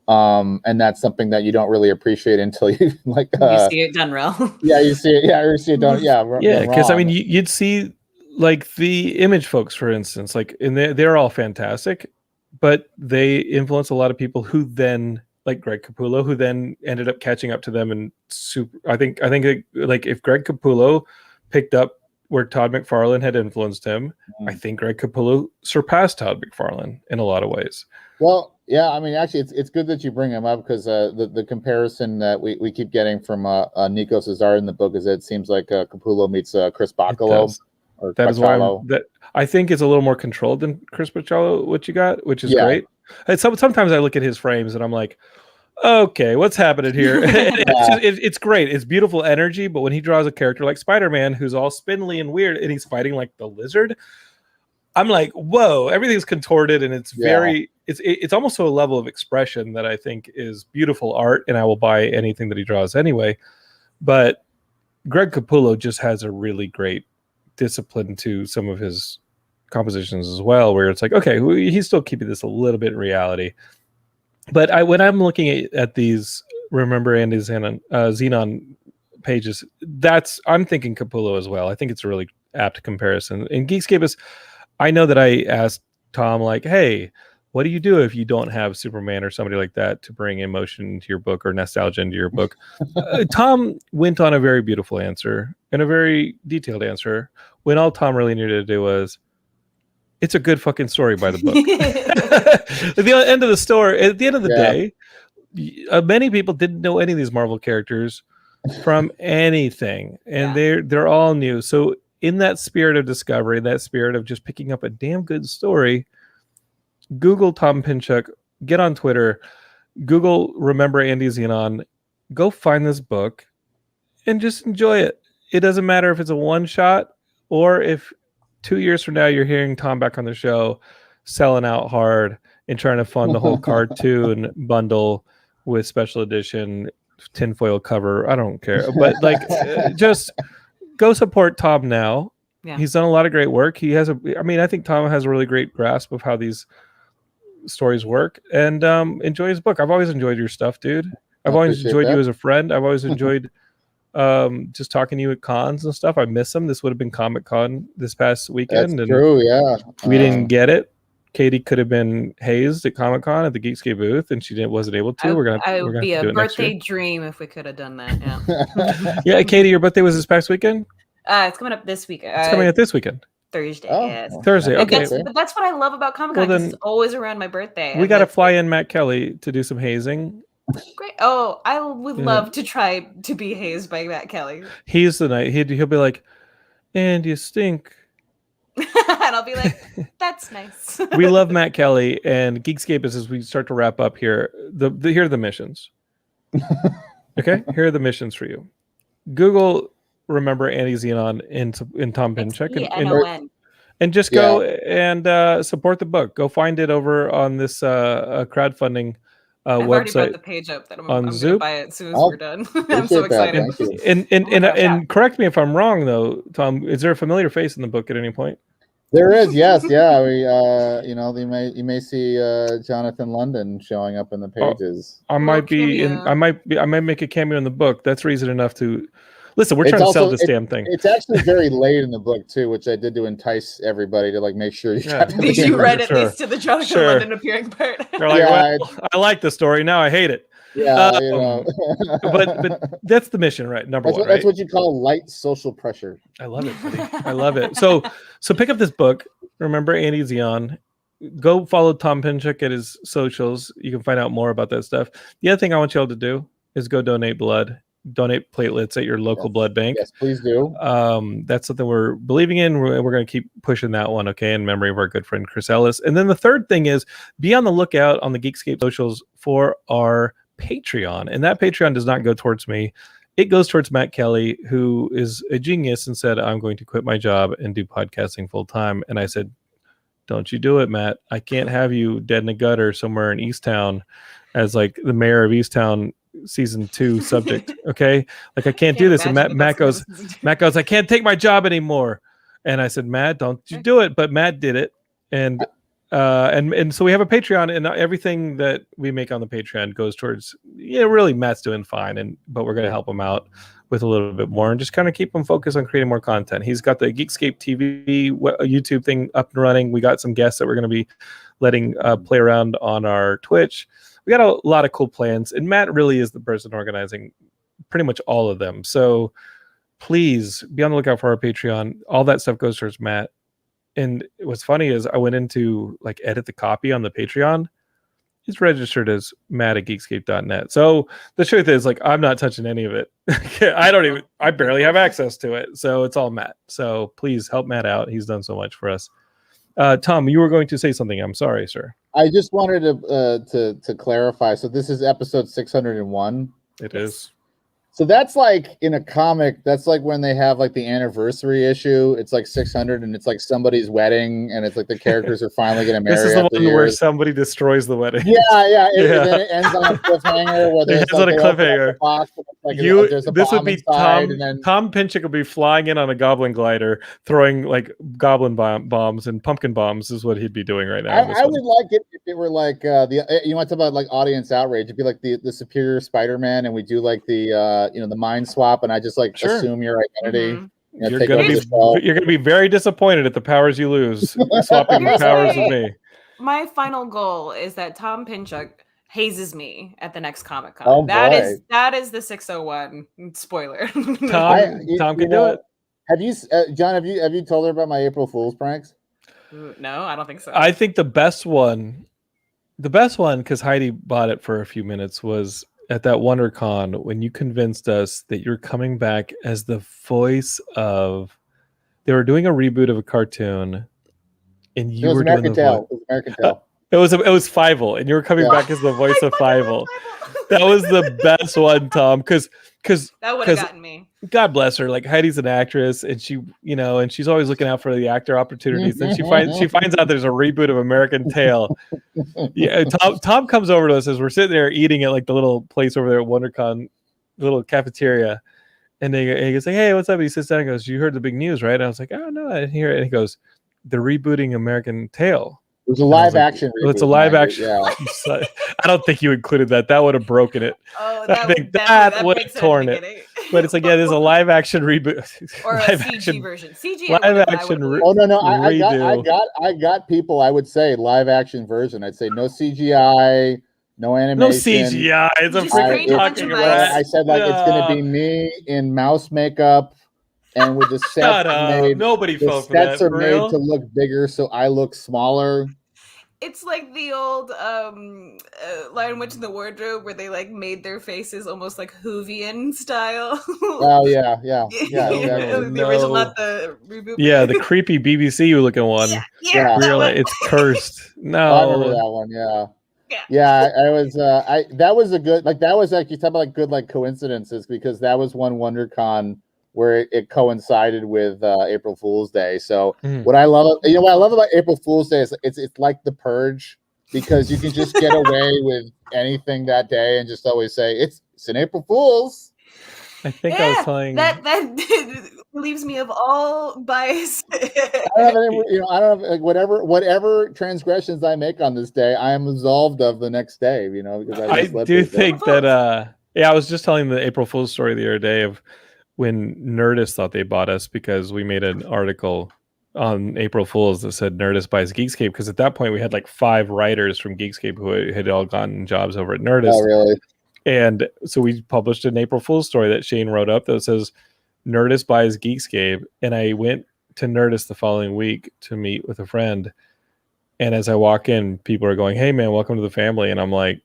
And that's something that you don't really appreciate until you like you see it done wrong. You see it done. Yeah, because I mean, you'd see like the Image folks, for instance, like they're all fantastic, but they influence a lot of people who then, like Greg Capullo, who then ended up catching up to them. And I think like if Greg Capullo picked up where Todd McFarlane had influenced him, I think Greg Capullo surpassed Todd McFarlane in a lot of ways. Well, yeah, I mean, actually, it's good that you bring him up, because the comparison that we keep getting from Nico Cesar in the book is that it seems like Capullo meets Chris Bacalo. Or that is why that I think it's a little more controlled than Chris Bacalo, what you got, which is great. And sometimes I look at his frames and I'm like, okay, what's happening here? It's great. It's beautiful energy, but when he draws a character like Spider-Man, who's all spindly and weird, and he's fighting like the Lizard, I'm like, whoa, everything's contorted, and it's very, it's almost to a level of expression that I think is beautiful art, and I will buy anything that he draws anyway. But Greg Capullo just has a really great discipline to some of his compositions as well, where it's like, okay, he's still keeping this a little bit in reality. But when I'm looking at these Remember Andy Xenon pages, I'm thinking Capullo as well. I think it's a really apt comparison. In Geekscape, I know that I asked Tom, like, hey, what do you do if you don't have Superman or somebody like that to bring emotion into your book or nostalgia into your book? Tom went on a very beautiful answer and a very detailed answer, when all Tom really needed to do was, it's a good fucking story by the book. At the end of the story, at the end of the day, many people didn't know any of these Marvel characters from anything, and they're all new. So in that spirit of discovery, that spirit of just picking up a damn good story, Google Tom Pinchuk, get on Twitter, Google Remember Andy Xenon, go find this book and just enjoy it. It doesn't matter if it's a one shot or if 2 years from now you're hearing Tom back on the show selling out hard and trying to fund the whole cartoon bundle with special edition tinfoil cover. I don't care. But like, just go support Tom now. Yeah. He's done a lot of great work. I think Tom has a really great grasp of how these stories work, and enjoy his book. I've always enjoyed your stuff, dude. I've always enjoyed you as a friend. I've always enjoyed just talking to you at cons and stuff. I miss them. This would have been Comic-Con this past weekend. That's true, yeah. We didn't get it. Katie could have been hazed at Comic-Con at the Geekscape booth, and she wasn't able to. It would be a birthday dream if we could have done that. Yeah. Yeah, Katie, your birthday was this past weekend? It's coming up this weekend. It's coming up this weekend. Thursday. Thursday. Okay. That's what I love about Comic-Con. It's always around my birthday. We got to fly in Matt Kelly to do some hazing. Great. Oh, I would love to try to be hazed by Matt Kelly. He's the night. He'll be like, and you stink. And I'll be like, that's nice. We love Matt Kelly, and Geekscape is, as we start to wrap up here, here are the missions. Okay, here are the missions for you. Google Remember Andy Xenon in Tom Pinchuk and just go and support the book. Go find it over on this crowdfunding I've website. already put the page up that I'm going to buy it as soon as we're done. I'm so excited. And correct me if I'm wrong, though, Tom. Is there a familiar face in the book at any point? There is, yes, yeah. You may see Jonathan London showing up in the pages. I might make a cameo in the book. That's reason enough to listen. We're trying to sell this damn thing. It's actually very late in the book too, which I did to entice everybody to make sure you read at least to the Jonathan London appearing part. They're like, I like the story. Now I hate it. Yeah, but that's the mission, right? Number one. That's what you call light social pressure. I love it, buddy. I love it. So pick up this book. Remember Andy Xenon. Go follow Tom Pinchuk at his socials. You can find out more about that stuff. The other thing I want you all to do is go donate blood. Donate platelets at your local blood bank. Yes, please do. That's something we're believing in. We're going to keep pushing that one, okay, in memory of our good friend Chris Ellis. And then the third thing is be on the lookout on the Geekscape socials for our Patreon. And that Patreon does not go towards me. It goes towards Matt Kelly, who is a genius and said, I'm going to quit my job and do podcasting full time. And I said, don't you do it, Matt. I can't have you dead in a gutter somewhere in Easttown as like the mayor of Easttown season 2 subject. Okay. Like I can't do this. And Matt goes, I can't take my job anymore. And I said, Matt, don't you do it. But Matt did it. And so we have a Patreon, and everything that we make on the Patreon goes towards, really Matt's doing fine. But we're going to help him out with a little bit more and just kind of keep him focused on creating more content. He's got the Geekscape TV YouTube thing up and running. We got some guests that we're going to be letting play around on our Twitch. We got a lot of cool plans, and Matt really is the person organizing pretty much all of them. So please be on the lookout for our Patreon. All that stuff goes towards Matt. And what's funny is I went into edit the copy on the Patreon. It's registered as matt@geekscape.net. So the truth is I'm not touching any of it. I barely have access to it. So it's all Matt. So please help Matt out. He's done so much for us. Tom, you were going to say something. I'm sorry, sir. I just wanted to clarify. So this is episode 601. It is. So that's in a comic, that's when they have the anniversary issue. It's 600 and it's somebody's wedding, and it's the characters are finally going to marry. This is the one where somebody destroys the wedding. Yeah. Then it ends on a cliffhanger. Where it ends on a cliffhanger. This would be Tom Pinchuk would be flying in on a goblin glider, throwing goblin bombs and pumpkin bombs is what he'd be doing right now. I would like it if it were you want to talk about audience outrage. It'd be the Superior Spider-Man, and we do the mind swap, and I just assume your identity. Mm-hmm. You're gonna be very disappointed at the powers you lose swapping powers with me. My final goal is that Tom Pinchuk hazes me at the next Comic-Con. Oh, that is the 601 spoiler. Tom can do it. Have you, John? Have you told her about my April Fool's pranks? No, I don't think so. I think the best one, because Heidi bought it for a few minutes, was at that WonderCon when you convinced us that you're coming back as the voice of. They were doing a reboot of a cartoon, and you were doing the voice. It was American Tail. It was Fievel, and you were coming back as the voice of Fievel. That was the best one, Tom, because that would have gotten me. God bless her. Heidi's an actress, and she, and she's always looking out for the actor opportunities. Then she finds out there's a reboot of American Tail. Yeah, Tom comes over to us as we're sitting there eating at the little place over there at WonderCon, little cafeteria, and he goes "Hey, what's up?" And he sits down and goes, "You heard the big news, right?" And I was like, "Oh no, I didn't hear it." And he goes, "They're rebooting American Tail." It was a live action. Well, it's a live action. Yeah. I don't think you included that. That would have broken it. Oh, that would have torn it. But it's there's a live action reboot or a CG version. CG live action. Oh no! I got people. I would say live action version. I'd say no CGI, no animation. No CGI. It's a freaking talking about. I said it's going to be me in mouse makeup. And with the sets nobody fell for that. The sets are made to look bigger, so I look smaller. It's like the old Lion Witch in the Wardrobe, where they made their faces almost like Whovian style. Oh yeah, exactly. The original, not the reboot. Yeah, the creepy BBC looking one. Yeah. Really, it's cursed. No, I remember that one. Yeah. Yeah, I was. That was a good. Like that was actually talk about like good like coincidences because that was one WonderCon where it coincided with April Fool's Day. So what I love, what I love about April Fool's Day is it's like the Purge because you can just get away with anything that day and just always say it's an April Fool's. I think I was telling that relieves me of all bias. I don't have any, I don't have like, whatever transgressions I make on this day, I am absolved of the next day. Because I do think that. I was just telling the April Fool's story the other day of when Nerdist thought they bought us because we made an article on April Fool's that said Nerdist buys Geekscape, because at that point we had like 5 writers from Geekscape who had all gotten jobs over at Nerdist. Oh, really? And so we published an April Fool's story that Shane wrote up that says Nerdist buys Geekscape. And I went to Nerdist the following week to meet with a friend. And as I walk in, people are going, "Hey man, welcome to the family." And I'm like,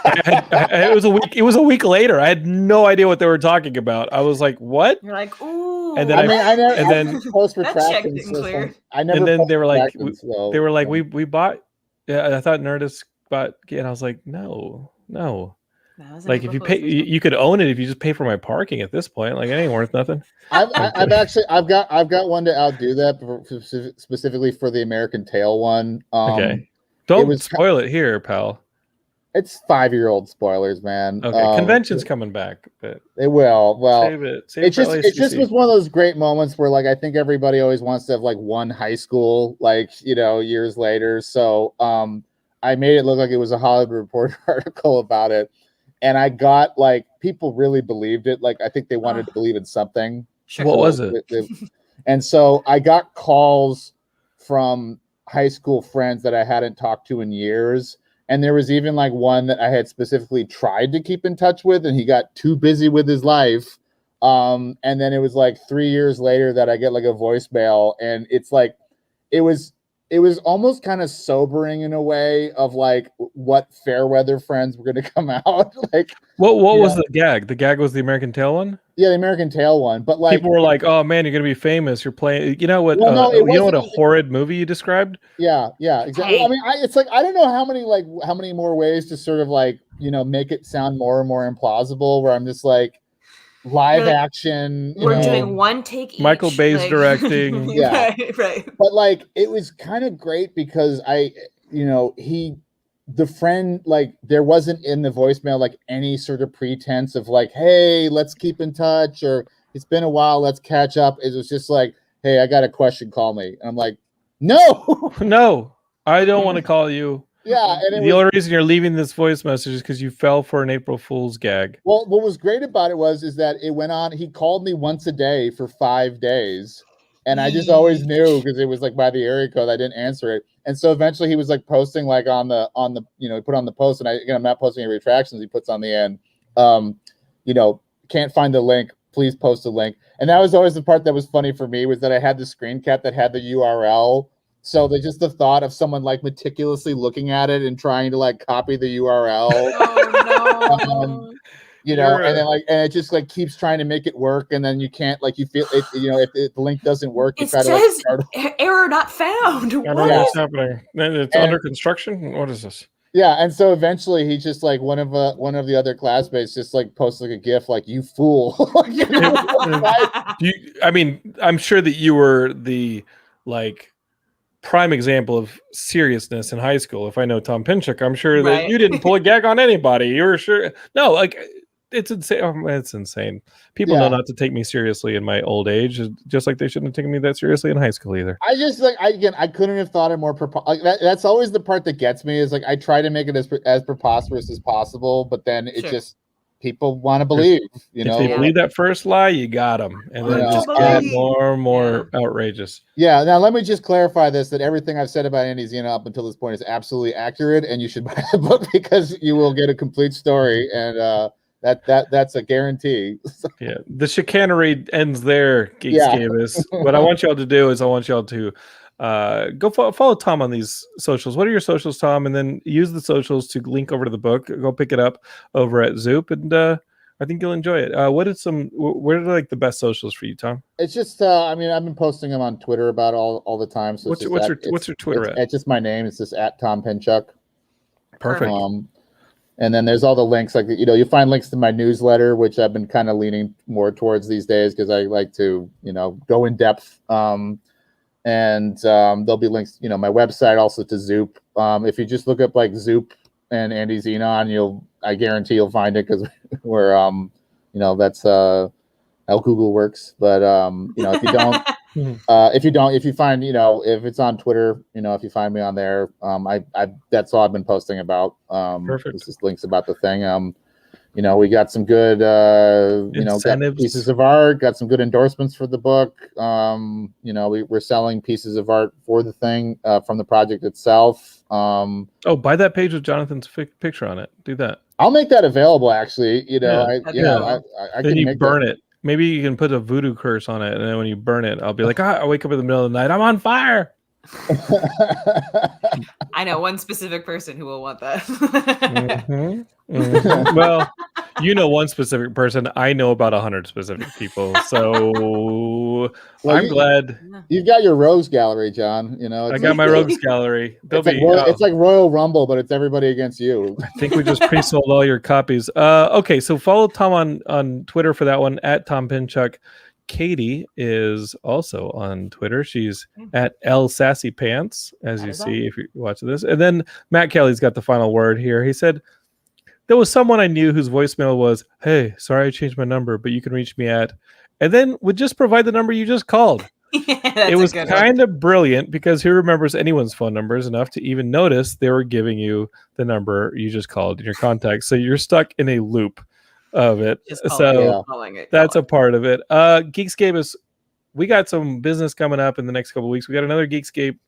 it was a week later. I had no idea what they were talking about. I was like, "What?" You're like, "Ooh." And then I never post retractions. Clear. And then they were like, we bought. Yeah, I thought Nerdist bought, and I was like, no. Like if you pay, you could own it if you just pay for my parking at this point. Like it ain't worth nothing. I've got one to outdo that specifically for the American Tail one. Okay, don't spoil it here, pal. It's 5-year-old spoilers, man. Okay, convention's coming back, but they will. Well, save it it just was one of those great moments where, like, I think everybody always wants to have like one high school, like years later. So, I made it look like it was a Hollywood Reporter article about it. And I got like people really believed it. Like I think they wanted to believe in something. Sure. What was it? And so I got calls from high school friends that I hadn't talked to in years. And there was even like one that I had specifically tried to keep in touch with, and he got too busy with his life. And then it was like 3 years later that I get like a voicemail, and it's like it was almost kind of sobering in a way of like what Fairweather friends were going to come out. Like, what was the gag? The gag was the American Tail one? Yeah, the American Tail one. But like people were like, "Oh man, you're going to be famous. You're playing." You know what? Well, you know what a horrid movie you described? Yeah, exactly. I mean, it's like I don't know how many more ways to sort of like make it sound more and more implausible. Where I'm just like live action. We're doing one take each. Michael Bay's directing. Yeah, right. But like it was kind of great because the friend, like there wasn't in the voicemail like any sort of pretense of like, hey, let's keep in touch, or it's been a while, let's catch up. It was just like, hey, I got a question, call me. And I'm like, no, I don't want to call you. Yeah, and the only reason you're leaving this voice message is because you fell for an April Fool's gag. Well, what was great about it is that it went on. He called me once a day for 5 days, and I just always knew because it was like by the area code. I didn't answer it, and so eventually he was like posting like on the he put on the post, and I'm not posting any retractions. He puts on the end, can't find the link. Please post a link, and that was always the part that was funny for me was that I had the screen cap that had the URL. So just the thought of someone like meticulously looking at it and trying to like copy the URL, oh, no. and then and it just like keeps trying to make it work, and then you can't you feel it, if the link doesn't work, it says error not found. I don't know what's happening. It's under construction. What is this? Yeah, and so eventually he just like one of the other classmates just like posts like a GIF like "you fool." I mean, I'm sure that you were the prime example of seriousness in high school. If I know Tom Pinchuk, I'm sure that you didn't pull a gag on anybody. You were sure. No, it's insane. It's insane. People know not to take me seriously in my old age, just like they shouldn't have taken me that seriously in high school either. I just I couldn't have thought it more that's always the part that gets me is like I try to make it as preposterous as possible, but then it just people want to believe, If they believe that first lie, you got them, and then it just get more and more outrageous. Yeah. Now let me just clarify this: that everything I've said about Andy Xenon up until this point is absolutely accurate, and you should buy the book because you will get a complete story, and that's a guarantee. Yeah, the chicanery ends there. Geekscape. What I want y'all to do is I want y'all to go follow Tom on these socials. What are your socials, Tom? And then use the socials to link over to the book. Go pick it up over at Zoop, and I think you'll enjoy it. What are the best socials for you, Tom? It's just I've been posting them on Twitter about all the time. So what's your Twitter at? It's just my name. It's just at Tom Pinchuk. Perfect. And then there's all the links, like, you know, you find links to my newsletter, which I've been kind of leaning more towards these days because I like to, you know, go in depth. And there'll be links, you know, my website, also to Zoop. If you just look up like Zoop and Andy Xenon, I guarantee you'll find it because we're, you know, that's how Google works. But you know, if you don't, if you find, you know, if it's on Twitter, you know, if you find me on there, that's all I've been posting about. Perfect. This is links about the thing. You know, we got some good, you know, got pieces of art, got some good endorsements for the book. You know, we're selling pieces of art for the thing from the project itself. Buy that page with Jonathan's picture on it. Do that. I'll make that available. Actually, you know, I can you make burn it. Maybe you can put a voodoo curse on it, and then when you burn it, I'll be like, I wake up in the middle of the night, I'm on fire. I know one specific person who will want that. Well, you know one specific person. I know about 100 specific people. So I'm glad you've got your rogues gallery, John. You know, I got my rogues gallery. It's like Royal Rumble, but it's everybody against you. I think we just pre-sold all your copies. Okay, so follow Tom on Twitter for that one, at Tom Pinchuk. Katie is also on Twitter. She's at L Sassy Pants, as you see if you're watching this. And then Matt Kelly's got the final word here. He said, there was someone I knew whose voicemail was, hey, sorry I changed my number, but you can reach me at, and then would just provide the number you just called. It was kind of brilliant because who remembers anyone's phone numbers enough to even notice they were giving you the number you just called in your contacts. So you're stuck in a loop of it. That's a part of it. Geekscape we got some business coming up in the next couple of weeks. We got another Geekscape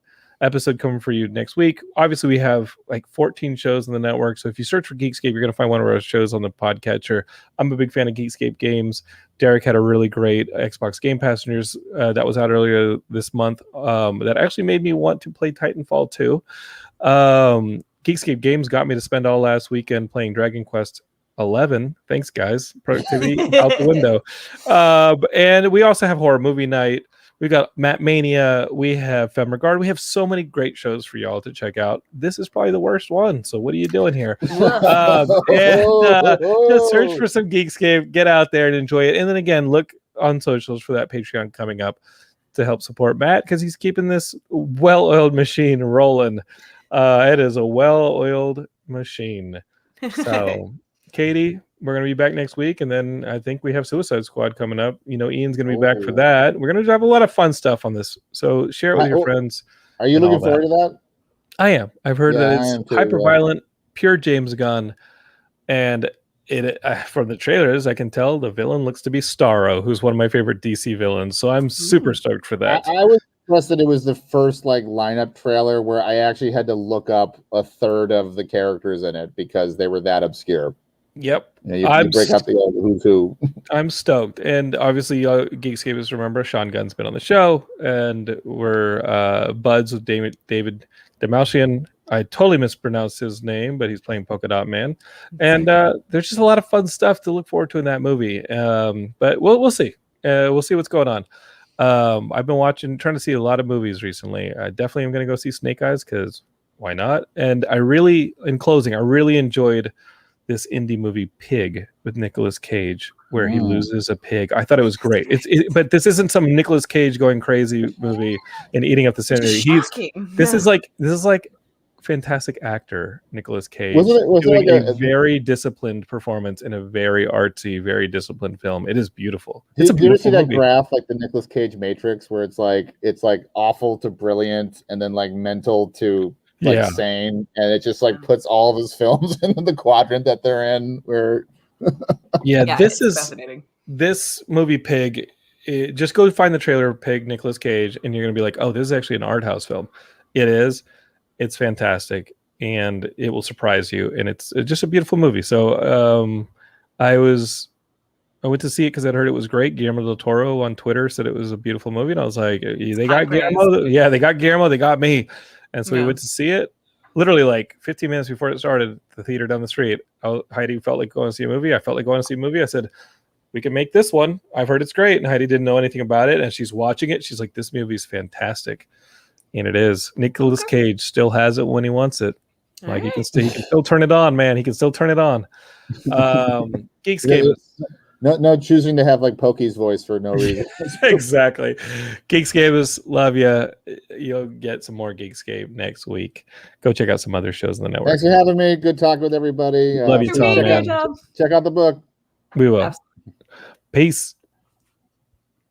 episode coming for you next week. Obviously, we have like 14 shows in the network. So if you search for Geekscape, you're going to find one of our shows on the podcatcher. I'm a big fan of Geekscape games. Derek had a really great Xbox Game Pass news that was out earlier this month that actually made me want to play Titanfall 2. Geekscape games got me to spend all last weekend playing Dragon Quest 11. Thanks, guys. Productivity out the window. And we also have Horror Movie Night. We got Matt Mania. We have Femme Regard. We have so many great shows for y'all to check out. This is probably the worst one. So what are you doing here? Just search for some Geekscape. Get out there and enjoy it. And then again, look on socials for that Patreon coming up to help support Matt because he's keeping this well-oiled machine rolling. It is a well-oiled machine. So, Katie, we're going to be back next week, and then I think we have Suicide Squad coming up. You know, Ian's going to be back for that. We're going to have a lot of fun stuff on this, so share it with your friends. Are you looking forward to that? I am. I've heard that it's hyper-violent, pure James Gunn, and from the trailers, I can tell the villain looks to be Starro, who's one of my favorite DC villains, so I'm super stoked for that. I was impressed that it was the first lineup trailer where I actually had to look up a third of the characters in it because they were that obscure. Yep. You break out the old who's who. I'm stoked. And obviously, Geekscape remember Sean Gunn's been on the show, and we're buds with David Demalchian. I totally mispronounced his name, but he's playing Polka Dot Man. And there's just a lot of fun stuff to look forward to in that movie. But we'll see. We'll see what's going on. I've been trying to see a lot of movies recently. I definitely am going to go see Snake Eyes because why not? And in closing, I really enjoyed this indie movie Pig with Nicolas Cage, where he loses a pig. I thought it was great. But this isn't some Nicolas Cage going crazy movie and eating up the scenery. This is like fantastic actor Nicolas Cage doing a very disciplined performance in a very artsy, very disciplined film. It is beautiful. It's a beautiful movie. Did you ever see that movie. graph, like the Nicolas Cage Matrix, where it's like awful to brilliant, and then like mental to sane, and it just like puts all of his films into the quadrant that they're in. Where this is fascinating. This movie Pig. Just go find the trailer of Pig, Nicolas Cage, and you're gonna be like, oh, this is actually an art house film. It is. It's fantastic, and it will surprise you, and it's just a beautiful movie. So I went to see it because I'd heard it was great. Guillermo del Toro on Twitter said it was a beautiful movie, and I was like, they got Guillermo. Yeah, they got Guillermo. They got me. And so we went to see it. Literally like 15 minutes before it started, the theater down the street. Heidi felt like going to see a movie. I felt like going to see a movie. I said, we can make this one. I've heard it's great. And Heidi didn't know anything about it. And she's watching it. She's like, this movie's fantastic. And it is. Nicolas Cage still has it when he wants it. Like he can still turn it on, man. He can still turn it on. Geekscape. No choosing to have like Pokey's voice for no reason. Exactly. Geekscape, love you. You'll get some more Geekscape next week. Go check out some other shows on the network. Thanks for having me. Good talking with everybody. Love you, Tom, man. Check out the book. We will. Absolutely. Peace.